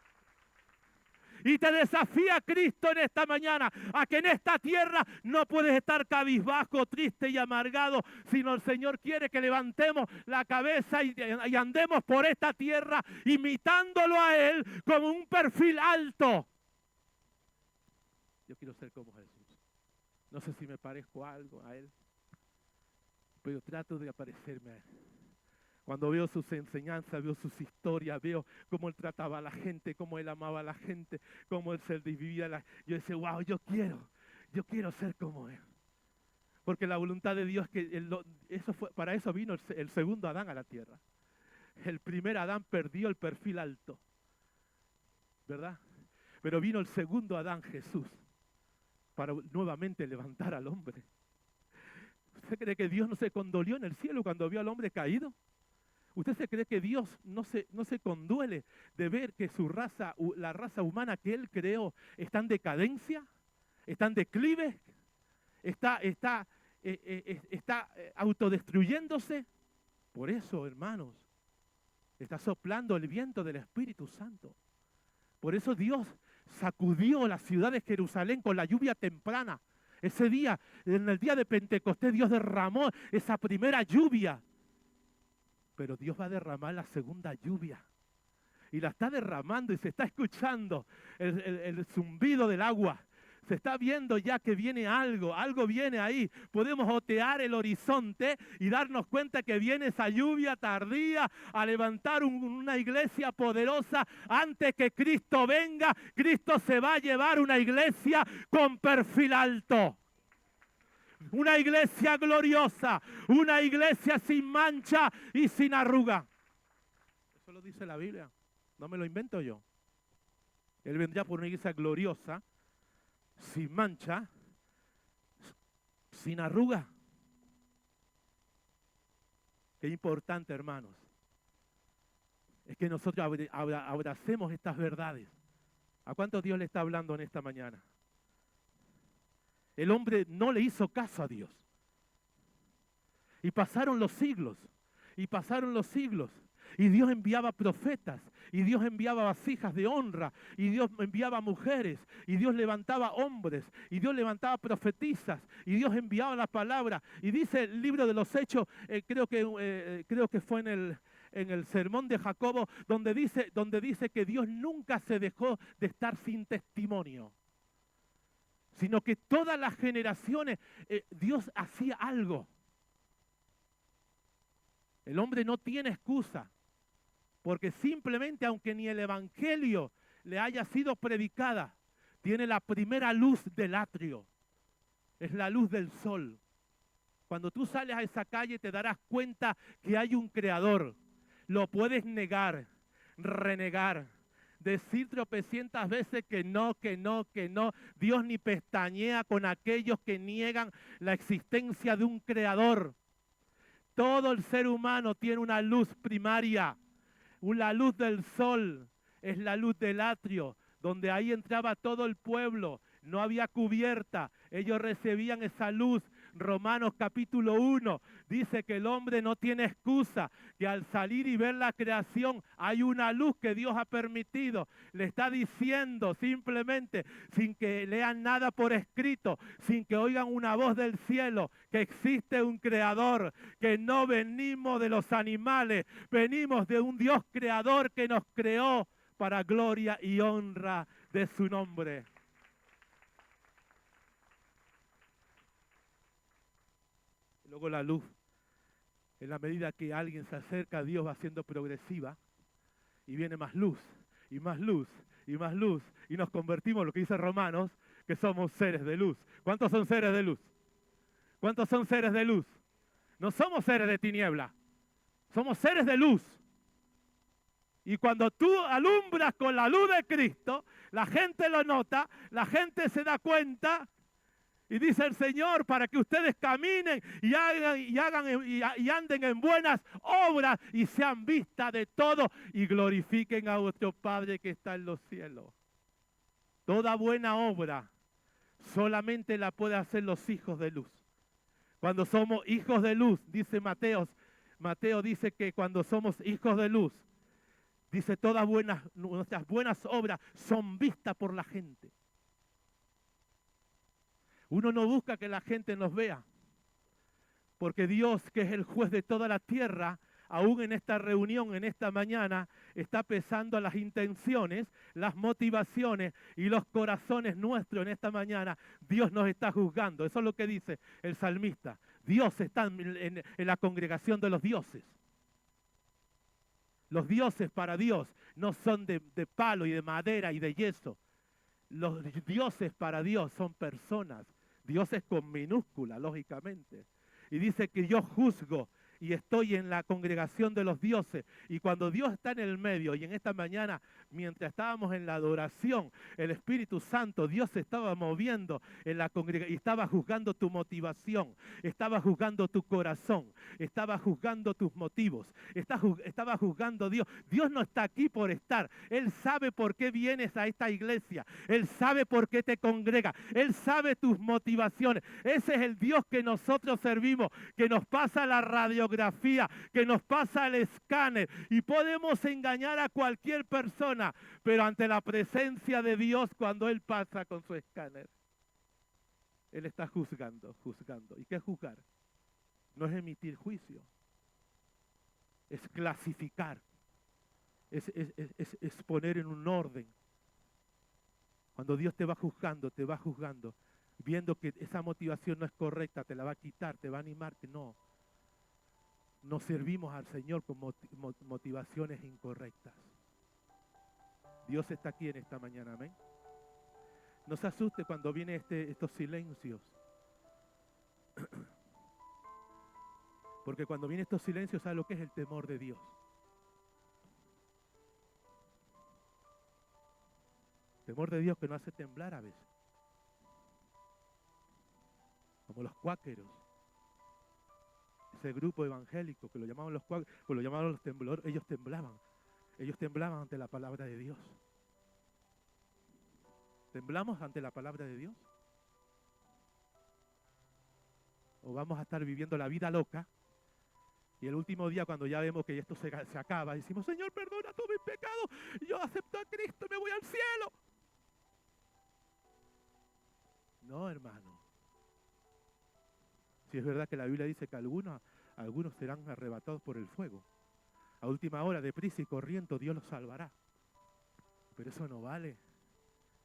Y te desafía Cristo en esta mañana a que en esta tierra no puedes estar cabizbajo, triste y amargado, sino el Señor quiere que levantemos la cabeza y andemos por esta tierra imitándolo a Él como un perfil alto. Yo quiero ser como Jesús. No sé si me parezco algo a Él, pero trato de parecerme a Él. Cuando veo sus enseñanzas, veo sus historias, veo cómo Él trataba a la gente, cómo Él amaba a la gente, cómo Él se vivía. Yo decía, wow, yo quiero ser como Él. Porque la voluntad de Dios, para eso vino el segundo Adán a la tierra. El primer Adán perdió el perfil alto, ¿verdad? Pero vino el segundo Adán, Jesús, para nuevamente levantar al hombre. ¿Usted cree que Dios no se condolió en el cielo cuando vio al hombre caído? ¿Usted se cree que Dios no se conduele de ver que la raza humana que Él creó está en decadencia, está en declive, está autodestruyéndose? Por eso, hermanos, está soplando el viento del Espíritu Santo. Por eso Dios sacudió la ciudad de Jerusalén con la lluvia temprana. Ese día, en el día de Pentecostés, Dios derramó esa primera lluvia. Pero Dios va a derramar la segunda lluvia. Y la está derramando y se está escuchando el zumbido del agua. Se está viendo ya que viene algo viene ahí. Podemos otear el horizonte y darnos cuenta que viene esa lluvia tardía a levantar una iglesia poderosa. Antes que Cristo venga, Cristo se va a llevar una iglesia con perfil alto. Una iglesia gloriosa, una iglesia sin mancha y sin arruga. Eso lo dice la Biblia, no me lo invento yo. Él vendrá por una iglesia gloriosa, sin mancha, sin arruga. Qué importante, hermanos, es que nosotros abracemos estas verdades. ¿A cuántos Dios le está hablando en esta mañana? El hombre no le hizo caso a Dios. Y pasaron los siglos. Y Dios enviaba profetas. Y Dios enviaba vasijas de honra. Y Dios enviaba mujeres. Y Dios levantaba hombres. Y Dios levantaba profetisas. Y Dios enviaba la palabra. Y dice el libro de los Hechos, creo que fue en el sermón de Jacobo, donde dice que Dios nunca se dejó de estar sin testimonio. sino que todas las generaciones Dios hacía algo. El hombre no tiene excusa, porque simplemente aunque ni el evangelio le haya sido predicada, tiene la primera luz del atrio, es la luz del sol. Cuando tú sales a esa calle te darás cuenta que hay un creador. Lo puedes negar, renegar, decir tropecientas veces que no, que no, que no. Dios ni pestañea con aquellos que niegan la existencia de un creador. Todo el ser humano tiene una luz primaria, la luz del sol, es la luz del atrio, donde ahí entraba todo el pueblo, no había cubierta, ellos recibían esa luz. Romanos capítulo 1 dice que el hombre no tiene excusa, que al salir y ver la creación hay una luz que Dios ha permitido. Le está diciendo simplemente, sin que lean nada por escrito, sin que oigan una voz del cielo, que existe un creador, que no venimos de los animales, venimos de un Dios creador que nos creó para gloria y honra de su nombre. Luego la luz, en la medida que alguien se acerca a Dios, va siendo progresiva y viene más luz, y más luz, y más luz, y nos convertimos en lo que dice Romanos, que somos seres de luz. ¿Cuántos son seres de luz? ¿Cuántos son seres de luz? No somos seres de tiniebla, somos seres de luz. Y cuando tú alumbras con la luz de Cristo, la gente lo nota, la gente se da cuenta. Y dice el Señor, para que ustedes caminen y anden en buenas obras y sean vistas de todo y glorifiquen a vuestro Padre que está en los cielos. Toda buena obra solamente la pueden hacer los hijos de luz. Cuando somos hijos de luz, dice Mateo dice que cuando somos hijos de luz, dice nuestras buenas obras son vistas por la gente. Uno no busca que la gente nos vea, porque Dios, que es el juez de toda la tierra, aún en esta reunión, en esta mañana, está pesando las intenciones, las motivaciones y los corazones nuestros en esta mañana. Dios nos está juzgando. Eso es lo que dice el salmista. Dios está en la congregación de los dioses. Los dioses para Dios no son de palo y de madera y de yeso. Los dioses para Dios son personas. Dios es con minúscula, lógicamente. Y dice que yo juzgo y estoy en la congregación de los dioses. Y cuando Dios está en el medio, y en esta mañana, mientras estábamos en la adoración, el Espíritu Santo, Dios se estaba moviendo en la congregación y estaba juzgando tu motivación, estaba juzgando tu corazón, estaba juzgando tus motivos, estaba juzgando Dios. Dios no está aquí por estar. Él sabe por qué vienes a esta iglesia. Él sabe por qué te congrega. Él sabe tus motivaciones. Ese es el Dios que nosotros servimos, que nos pasa la radiografía, que nos pasa el escáner, y podemos engañar a cualquier persona, pero ante la presencia de Dios, cuando Él pasa con su escáner, Él está juzgando. ¿Y qué es juzgar? No es emitir juicio, es clasificar, es poner en un orden. Cuando Dios te va juzgando, viendo que esa motivación no es correcta, te la va a quitar, te va a animar, que no. No servimos al Señor con motivaciones incorrectas. Dios está aquí en esta mañana, amén. No se asuste cuando vienen estos silencios. Porque cuando vienen estos silencios, ¿sabe lo que es el temor de Dios? Temor de Dios que nos hace temblar a veces. Como los cuáqueros. Ese grupo evangélico que lo llamaban los cuáqueros, pues lo llamaban los temblores, ellos temblaban ante la palabra de Dios. ¿Temblamos ante la palabra de Dios? ¿O vamos a estar viviendo la vida loca? Y el último día, cuando ya vemos que esto se acaba, decimos, Señor, perdona todo mi pecado, yo acepto a Cristo y me voy al cielo. No, hermano. Si es verdad que la Biblia dice que algunos serán arrebatados por el fuego. A última hora, deprisa y corriendo, Dios los salvará. Pero eso no vale.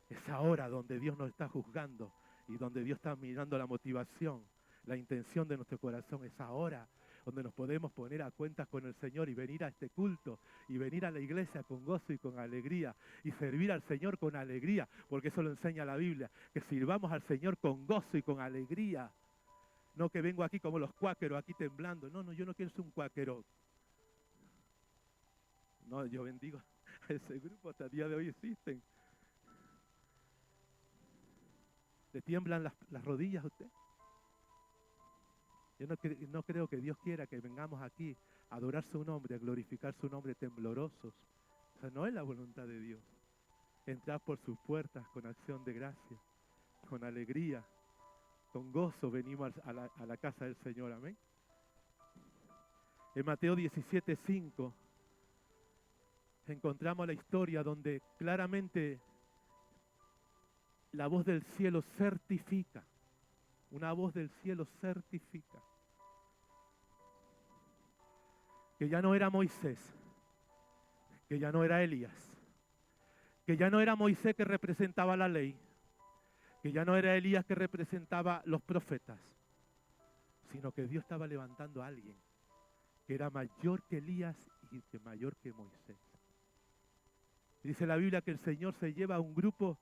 Es ahora donde Dios nos está juzgando Y donde Dios está mirando la motivación, la intención de nuestro corazón, es ahora donde nos podemos poner a cuentas con el Señor y venir a este culto y venir a la iglesia con gozo y con alegría y servir al Señor con alegría, porque eso lo enseña la Biblia, que sirvamos al Señor con gozo y con alegría. No que vengo aquí como los cuáqueros, aquí temblando. No, yo no quiero ser un cuáquero. No, yo bendigo a ese grupo, hasta el día de hoy existen. ¿Le tiemblan las rodillas a usted? Yo no creo que Dios quiera que vengamos aquí a adorar su nombre, a glorificar su nombre temblorosos. O sea, no es la voluntad de Dios. Entrar por sus puertas con acción de gracia, con alegría, con gozo venimos a la casa del Señor. Amén. En Mateo 17:5 encontramos la historia donde claramente la voz del cielo certifica. Una voz del cielo certifica que ya no era Moisés, que ya no era Elías, que ya no era Moisés que representaba la ley, que ya no era Elías que representaba los profetas, sino que Dios estaba levantando a alguien que era mayor que Elías y que mayor que Moisés. Dice la Biblia que el Señor se lleva a un grupo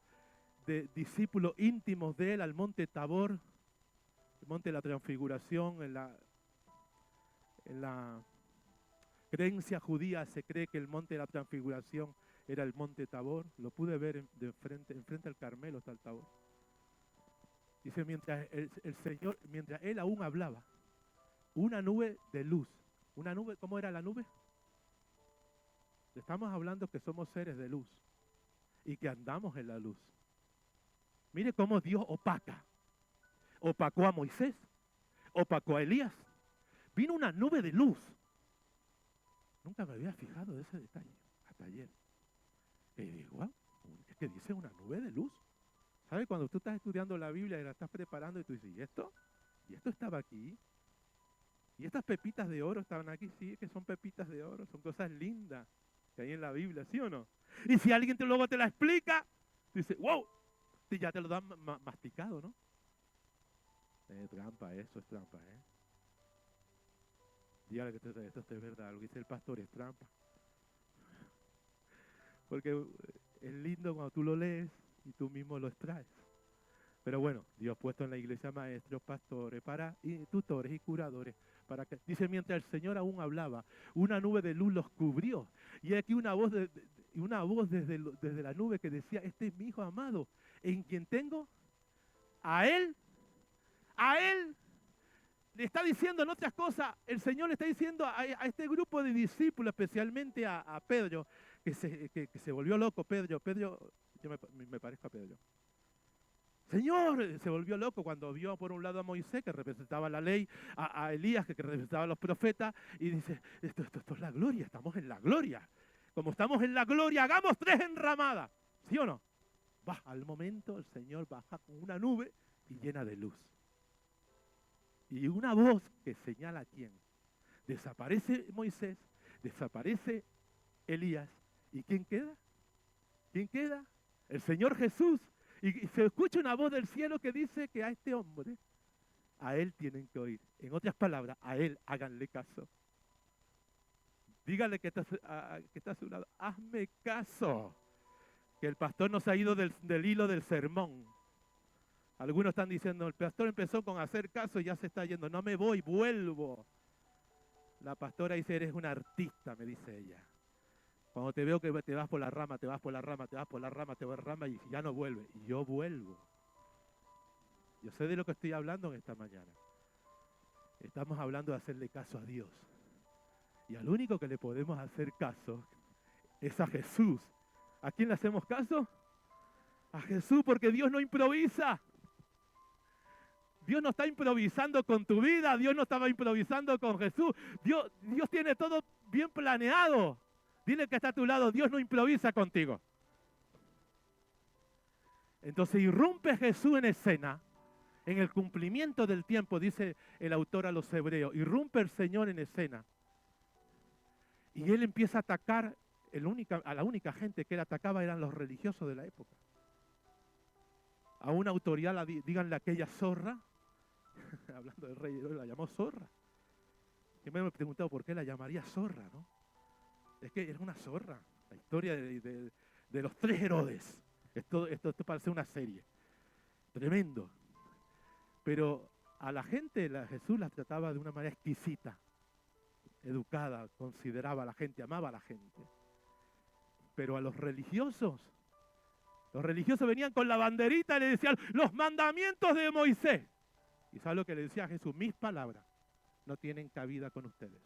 de discípulos íntimos de él al monte Tabor, el monte de la Transfiguración. En la creencia judía se cree que el monte de la Transfiguración era el monte Tabor. Lo pude ver enfrente al Carmelo está el Tabor. Dice, mientras el Señor, mientras él aún hablaba, una nube de luz. Una nube, ¿cómo era la nube? Estamos hablando que somos seres de luz y que andamos en la luz. Mire cómo Dios opaca. Opacó a Moisés, opacó a Elías. Vino una nube de luz. Nunca me había fijado de ese detalle, hasta ayer. Y digo, wow, es que dice una nube de luz. ¿Sabes? Cuando tú estás estudiando la Biblia y la estás preparando y tú dices, ¿y esto? ¿Y esto estaba aquí? ¿Y estas pepitas de oro estaban aquí? Sí, que son pepitas de oro, son cosas lindas que hay en la Biblia, ¿sí o no? Y si alguien luego te la explica, dice, wow, y ya te lo dan masticado, ¿no? Trampa, eso es trampa, ¿eh? Dígale que esto es verdad, lo que dice el pastor es trampa. Porque es lindo cuando tú lo lees y tú mismo lo extraes. Pero bueno, Dios ha puesto en la iglesia maestros, pastores, y tutores y curadores. Dice, mientras el Señor aún hablaba, una nube de luz los cubrió. Y aquí una voz, desde la nube que decía, este es mi hijo amado, en quien tengo a él, le está diciendo en otras cosas, el Señor le está diciendo a este grupo de discípulos, especialmente a Pedro, que se volvió loco. Pedro, yo me parezco a Pedro. Señor, se volvió loco cuando vio por un lado a Moisés, que representaba la ley, a Elías, que representaba a los profetas, y dice, esto es la gloria, estamos en la gloria. Como estamos en la gloria, hagamos 3 enramadas. ¿Sí o no? Al momento el Señor baja con una nube y llena de luz. Y una voz que señala a quién. Desaparece Moisés, desaparece Elías. ¿Y quién queda? ¿Quién queda? El Señor Jesús. Y se escucha una voz del cielo que dice que a este hombre, a él tienen que oír. En otras palabras, a él háganle caso. Dígale que está a su lado, hazme caso. Que el pastor no se ha ido del hilo del sermón. Algunos están diciendo, el pastor empezó con hacer caso y ya se está yendo. No me voy, vuelvo. La pastora dice, eres una artista, me dice ella. Cuando te veo que te vas por la rama, te vas por la rama, te vas por la rama, te vas por la rama y ya no vuelve. Y yo vuelvo. Yo sé de lo que estoy hablando en esta mañana. Estamos hablando de hacerle caso a Dios. Y al único que le podemos hacer caso es a Jesús. ¿A quién le hacemos caso? A Jesús, porque Dios no improvisa. Dios no está improvisando con tu vida. Dios no estaba improvisando con Jesús. Dios tiene todo bien planeado. Dile que está a tu lado, Dios no improvisa contigo. Entonces irrumpe Jesús en escena, en el cumplimiento del tiempo, dice el autor a los hebreos, irrumpe el Señor en escena. Y Él empieza a atacar, a la única gente que Él atacaba eran los religiosos de la época. A una autoridad díganle a aquella zorra, hablando del rey Herodes, la llamó zorra. Yo me he preguntado por qué la llamaría zorra, ¿no? Es que era una zorra. La historia de los 3 Herodes. Esto parece una serie. Tremendo. Pero a la gente Jesús la trataba de una manera exquisita, educada, consideraba a la gente, amaba a la gente. Pero a los religiosos venían con la banderita y le decían, los mandamientos de Moisés. ¿Y sabe lo que le decía Jesús? Mis palabras no tienen cabida con ustedes.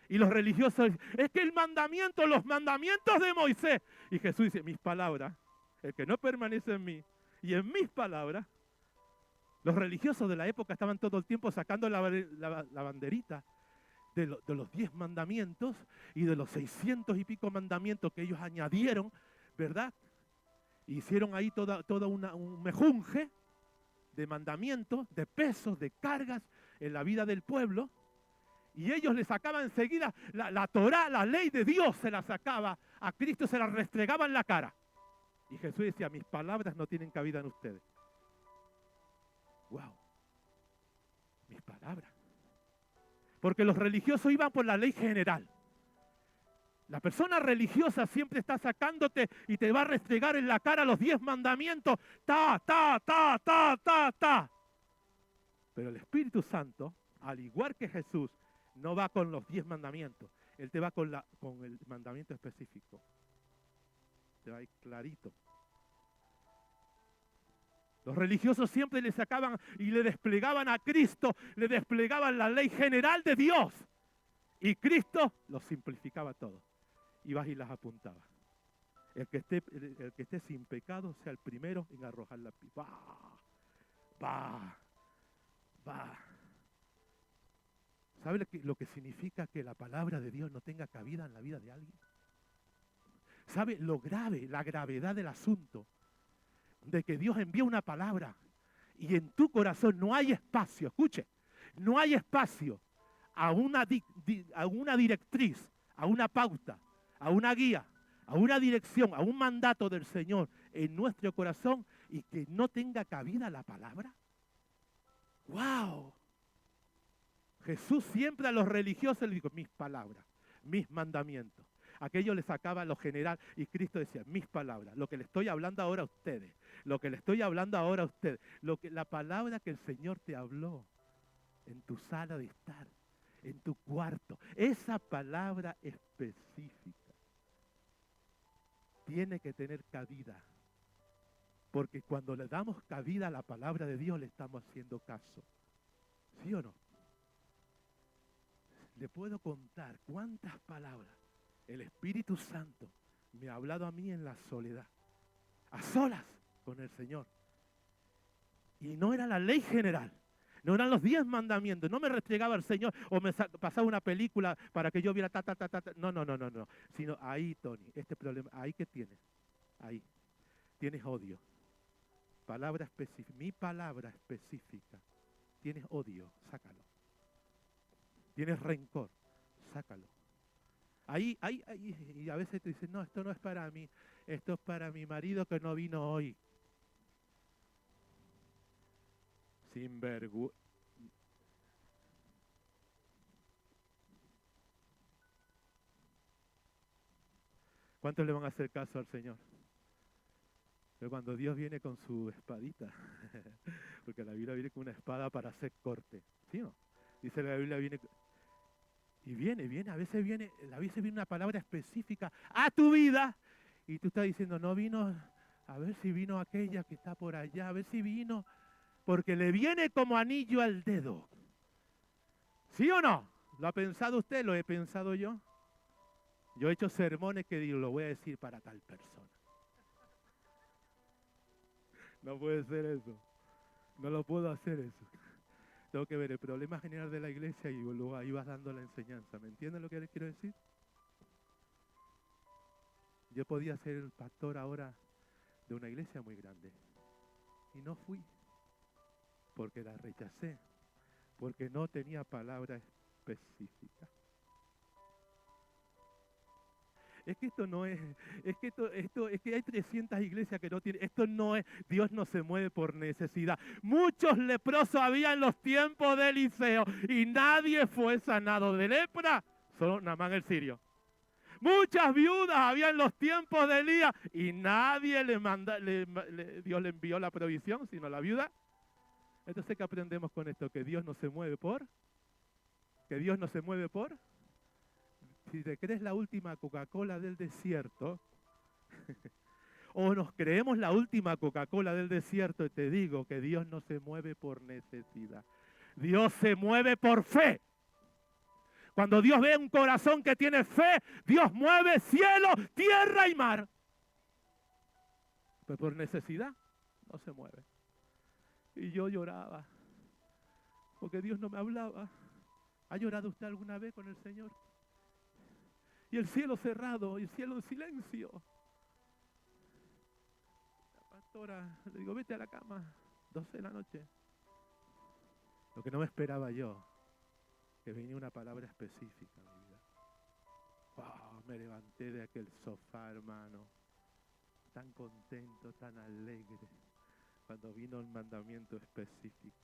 Y los religiosos, es que los mandamientos de Moisés. Y Jesús dice, mis palabras, el que no permanece en mí y en mis palabras. Los religiosos de la época estaban todo el tiempo sacando la banderita de los 10 mandamientos y de los 600 y pico mandamientos que ellos añadieron, ¿verdad? Hicieron ahí toda un mejunje de mandamientos, de pesos, de cargas en la vida del pueblo. Y ellos le sacaban enseguida la Torá, la ley de Dios se la sacaba, a Cristo se la restregaba en la cara. Y Jesús decía, mis palabras no tienen cabida en ustedes. ¡Wow! Mis palabras. Porque los religiosos iban por la ley general. La persona religiosa siempre está sacándote y te va a restregar en la cara los 10 mandamientos. Ta. Pero el Espíritu Santo, al igual que Jesús, no va con los 10 mandamientos. Él te va con el mandamiento específico. Te va a ir clarito. Los religiosos siempre le sacaban y le desplegaban a Cristo, le desplegaban la ley general de Dios. Y Cristo lo simplificaba todo. Ibas y las apuntaba. El que esté sin pecado sea el primero en arrojar la pipa. Va. ¿Sabe lo que significa que la palabra de Dios no tenga cabida en la vida de alguien? ¿Sabe lo grave, la gravedad del asunto? De que Dios envía una palabra y en tu corazón no hay espacio, escuche, no hay espacio a una directriz, a una pauta, a una guía, a una dirección, a un mandato del Señor en nuestro corazón y que no tenga cabida la palabra. ¡Wow! Jesús siempre a los religiosos les dijo, mis palabras, mis mandamientos. Aquello le sacaba lo general y Cristo decía, mis palabras, lo que le estoy hablando ahora a ustedes, la palabra que el Señor te habló en tu sala de estar, en tu cuarto, esa palabra específica tiene que tener cabida, porque cuando le damos cabida a la palabra de Dios le estamos haciendo caso, ¿sí o no? Le puedo contar cuántas palabras el Espíritu Santo me ha hablado a mí en la soledad, a solas con el Señor. Y no era la ley general, no eran los 10 mandamientos, no me restregaba el Señor o me pasaba una película para que yo viera no. Sino ahí, Tony, este problema, ahí que tienes, ahí, tienes odio. Palabra específica, mi palabra específica, tienes odio, sácalo. Tienes rencor, sácalo. Ahí, y a veces te dicen, no, esto no es para mí, esto es para mi marido que no vino hoy. Sin vergüenza. ¿Cuántos le van a hacer caso al Señor? Pero cuando Dios viene con su espadita, porque la Biblia viene con una espada para hacer corte, ¿sí o no? Dice la Biblia viene, a veces viene una palabra específica a tu vida y tú estás diciendo, no vino, a ver si vino aquella que está por allá, a ver si vino, porque le viene como anillo al dedo. ¿Sí o no? ¿Lo ha pensado usted? ¿Lo he pensado yo? Yo he hecho sermones que digo, lo voy a decir para tal persona. No puede ser eso. No lo puedo hacer eso. Tengo que ver el problema general de la iglesia y luego ahí vas dando la enseñanza. ¿Me entienden lo que les quiero decir? Yo podía ser el pastor ahora de una iglesia muy grande. Y no fui. Porque la rechacé. Porque no tenía palabra específica. es que esto no es que es que hay 300 iglesias que no tienen, esto no es, Dios no se mueve por necesidad. Muchos leprosos había en los tiempos de Eliseo y nadie fue sanado de lepra, solo Naamán el sirio. Muchas viudas había en los tiempos de Elías y nadie Dios le envió la provisión, sino la viuda. Entonces, ¿qué aprendemos con esto? Que Dios no se mueve si te crees la última Coca-Cola del desierto, o nos creemos la última Coca-Cola del desierto, y te digo que Dios no se mueve por necesidad. Dios se mueve por fe. Cuando Dios ve un corazón que tiene fe, Dios mueve cielo, tierra y mar. Pero por necesidad no se mueve. Y yo lloraba, porque Dios no me hablaba. ¿Ha llorado usted alguna vez con el Señor? Y el cielo cerrado, y el cielo en silencio. La pastora, le digo, vete a la cama, 12 de la noche. Lo que no me esperaba yo, que venía una palabra específica en mi vida. Wow, me levanté de aquel sofá, hermano, tan contento, tan alegre, cuando vino el mandamiento específico.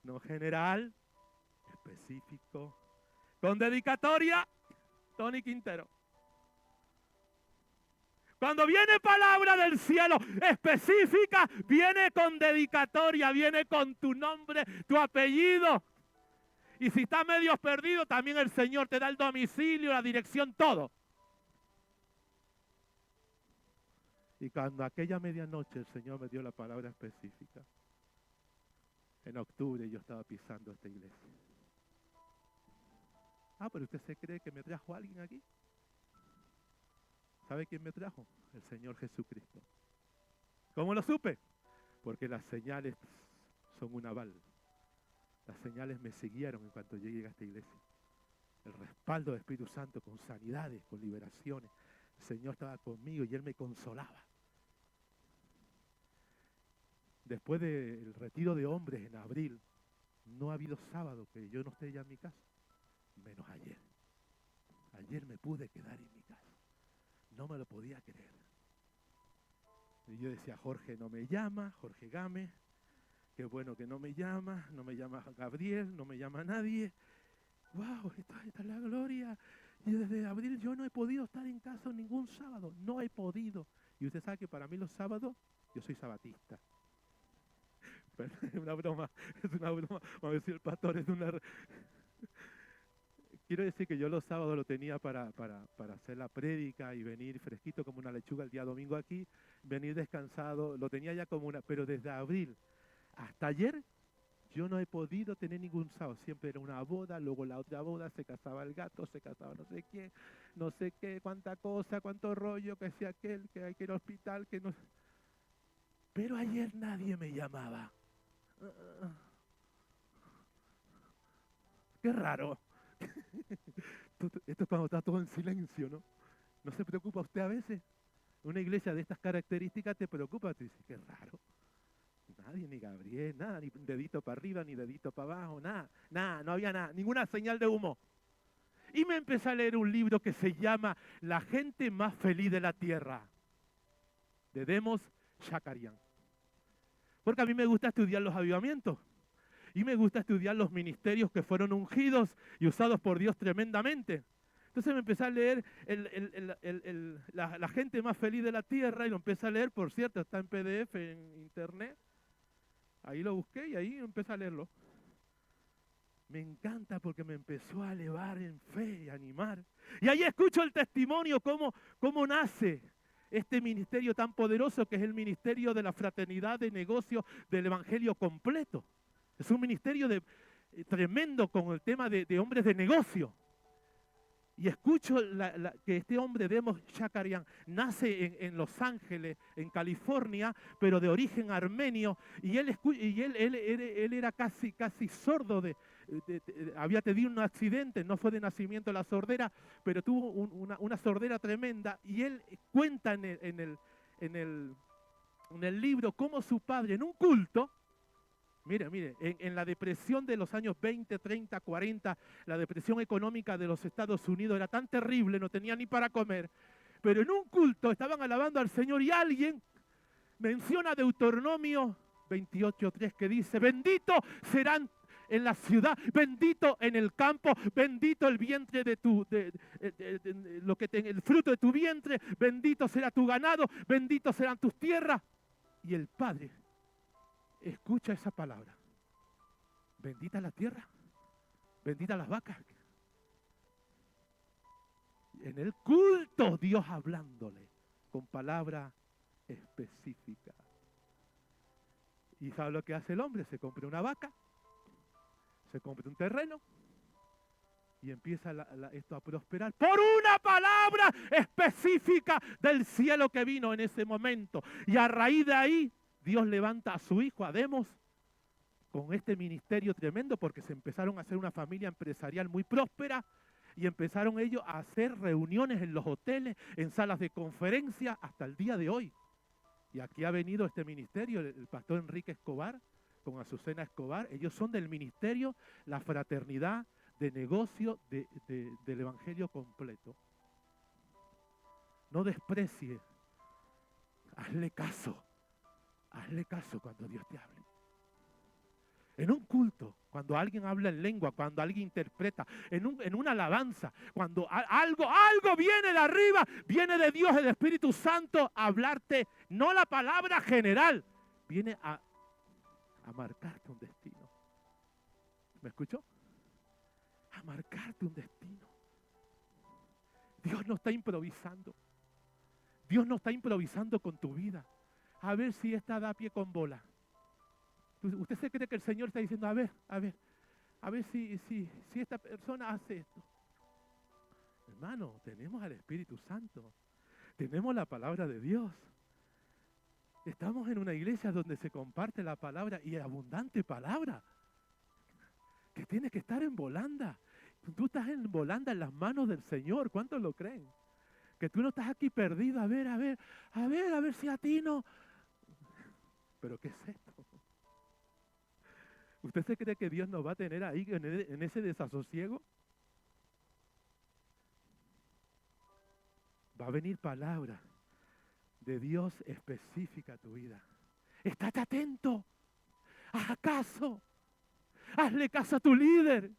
No general, específico, con dedicatoria, Tony Quintero. Cuando viene palabra del cielo específica, viene con dedicatoria, viene con tu nombre, tu apellido. Y si estás medio perdido, también el Señor te da el domicilio, la dirección, todo. Y cuando aquella medianoche el Señor me dio la palabra específica, en octubre yo estaba pisando esta iglesia. Ah, pero usted se cree que me trajo alguien aquí. ¿Sabe quién me trajo? El Señor Jesucristo. ¿Cómo lo supe? Porque las señales son un aval. Las señales me siguieron en cuanto llegué a esta iglesia. El respaldo del Espíritu Santo con sanidades, con liberaciones. El Señor estaba conmigo y Él me consolaba. Después del retiro de hombres en abril, no ha habido sábado que yo no esté ya en mi casa. Menos ayer. Ayer me pude quedar en mi casa. No me lo podía creer. Y yo decía, Jorge no me llama, Jorge Game, qué bueno que no me llama Gabriel, no me llama nadie. ¡Wow! Esta es la gloria. Y desde abril yo no he podido estar en casa ningún sábado, no he podido. Y usted sabe que para mí los sábados, yo soy sabatista. Pero es una broma, vamos a decir el pastor, es una... Quiero decir que yo los sábados lo tenía para hacer la prédica y venir fresquito como una lechuga el día domingo aquí, venir descansado, lo tenía ya como una... Pero desde abril hasta ayer yo no he podido tener ningún sábado. Siempre era una boda, luego la otra boda, se casaba el gato, se casaba no sé quién, no sé qué, cuánta cosa, cuánto rollo, que sea aquel, que hay que ir al hospital, que no... Pero ayer nadie me llamaba. Qué raro. Esto es cuando está todo en silencio, ¿no? ¿No se preocupa usted a veces? Una iglesia de estas características te preocupa, te dice, qué raro. Nadie, ni Gabriel, nada, ni dedito para arriba, ni dedito para abajo, nada, no había nada, ninguna señal de humo. Y me empecé a leer un libro que se llama La gente más feliz de la tierra, de Demos Shakarian. Porque a mí me gusta estudiar los avivamientos. Y me gusta estudiar los ministerios que fueron ungidos y usados por Dios tremendamente. Entonces me empecé a leer la gente más feliz de la tierra y lo empecé a leer, por cierto, está en PDF en internet. Ahí lo busqué y ahí empecé a leerlo. Me encanta porque me empezó a elevar en fe y animar. Y ahí escucho el testimonio, cómo nace este ministerio tan poderoso que es el ministerio de la fraternidad de negocios del Evangelio completo. Es un ministerio tremendo con el tema de hombres de negocio. Y escucho que este hombre, Demos Shakarian, nace en Los Ángeles, en California, pero de origen armenio. Y él era casi sordo. Había tenido un accidente, no fue de nacimiento la sordera, pero tuvo una sordera tremenda. Y él cuenta en el libro cómo su padre, en un culto, Mire, en la depresión de los años 20, 30, 40, la depresión económica de los Estados Unidos era tan terrible, no tenía ni para comer. Pero en un culto estaban alabando al Señor y alguien menciona Deuteronomio 28:3 que dice, bendito serán en la ciudad, bendito en el campo, bendito el vientre de el fruto de tu vientre, bendito será tu ganado, bendito serán tus tierras. Y el Padre escucha esa palabra. Bendita la tierra, bendita las vacas. En el culto Dios hablándole con palabra específica. ¿Y sabe lo que hace el hombre? Se compra una vaca, se compra un terreno y empieza esto a prosperar por una palabra específica del cielo que vino en ese momento. Y a raíz de ahí, Dios levanta a su hijo, a Demos, con este ministerio tremendo, porque se empezaron a hacer una familia empresarial muy próspera y empezaron ellos a hacer reuniones en los hoteles, en salas de conferencia, hasta el día de hoy. Y aquí ha venido este ministerio, el pastor Enrique Escobar, con Azucena Escobar. Ellos son del ministerio La Fraternidad de Negocio del Evangelio Completo. No desprecie, hazle caso cuando Dios te hable. En un culto, cuando alguien habla en lengua, cuando alguien interpreta, en una alabanza, cuando algo viene de arriba, viene de Dios, el Espíritu Santo, a hablarte, no la palabra general, viene a marcarte un destino. ¿Me escuchó? A marcarte un destino. Dios no está improvisando. Dios no está improvisando con tu vida. A ver si esta da pie con bola. ¿Usted se cree que el Señor está diciendo, a ver si esta persona hace esto? Hermano, tenemos al Espíritu Santo. Tenemos la palabra de Dios. Estamos en una iglesia donde se comparte la palabra y abundante palabra. Que tiene que estar en volanda. Tú estás en volanda en las manos del Señor. ¿Cuántos lo creen? Que tú no estás aquí perdido. A ver si atino. ¿Pero qué es esto? ¿Usted se cree que Dios nos va a tener ahí en ese desasosiego? Va a venir palabra de Dios específica a tu vida. Estate atento. Haz caso. Hazle caso a tu líder.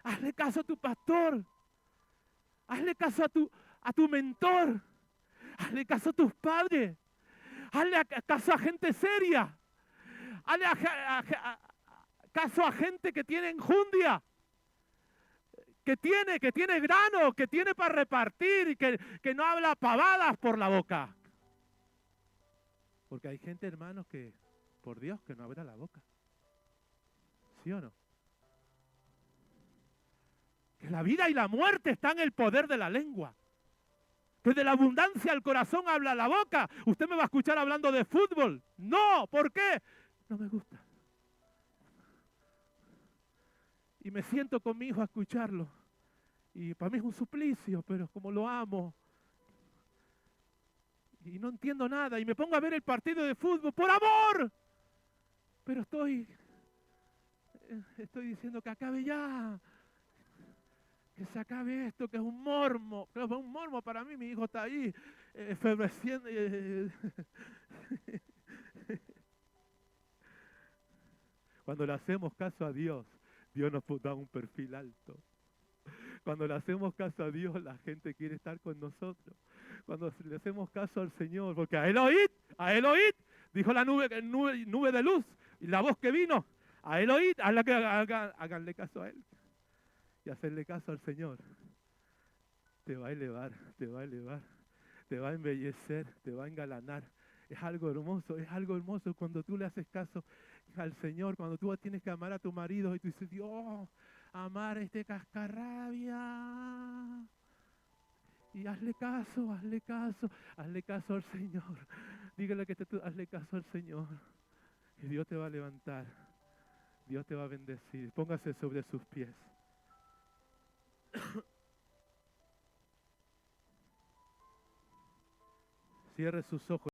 Hazle caso a tu pastor. Hazle caso a tu mentor. Hazle caso a tus padres. Hazle caso a gente seria. Hazle caso a gente que tiene enjundia, que tiene grano, que tiene para repartir y que no habla pavadas por la boca. Porque hay gente, hermanos, que, por Dios, que no abra la boca. ¿Sí o no? Que la vida y la muerte están en el poder de la lengua. Que de la abundancia al corazón habla la boca. Usted me va a escuchar hablando de fútbol. No, ¿por qué? No me gusta. Y me siento con mi hijo a escucharlo. Y para mí es un suplicio, pero como lo amo. Y no entiendo nada. Y me pongo a ver el partido de fútbol por amor. Pero estoy diciendo que acabe ya. Que se acabe esto, que es un mormo. Que es un mormo para mí. Mi hijo está ahí febreciendo. Cuando le hacemos caso a Dios, Dios nos da un perfil alto. Cuando le hacemos caso a Dios, la gente quiere estar con nosotros. Cuando le hacemos caso al Señor, porque a Él oíd, dijo la nube de luz, y la voz que vino, a Él oíd, háganle caso a Él. Y hacerle caso al Señor te va a elevar, te va a embellecer, te va a engalanar. Es algo hermoso cuando tú le haces caso al Señor, cuando tú tienes que amar a tu marido y tú dices, Dios, amar a este cascarrabia. Y hazle caso al Señor. Dígale que hazle caso al Señor. Y Dios te va a levantar, Dios te va a bendecir. Póngase sobre sus pies. Cierre sus ojos.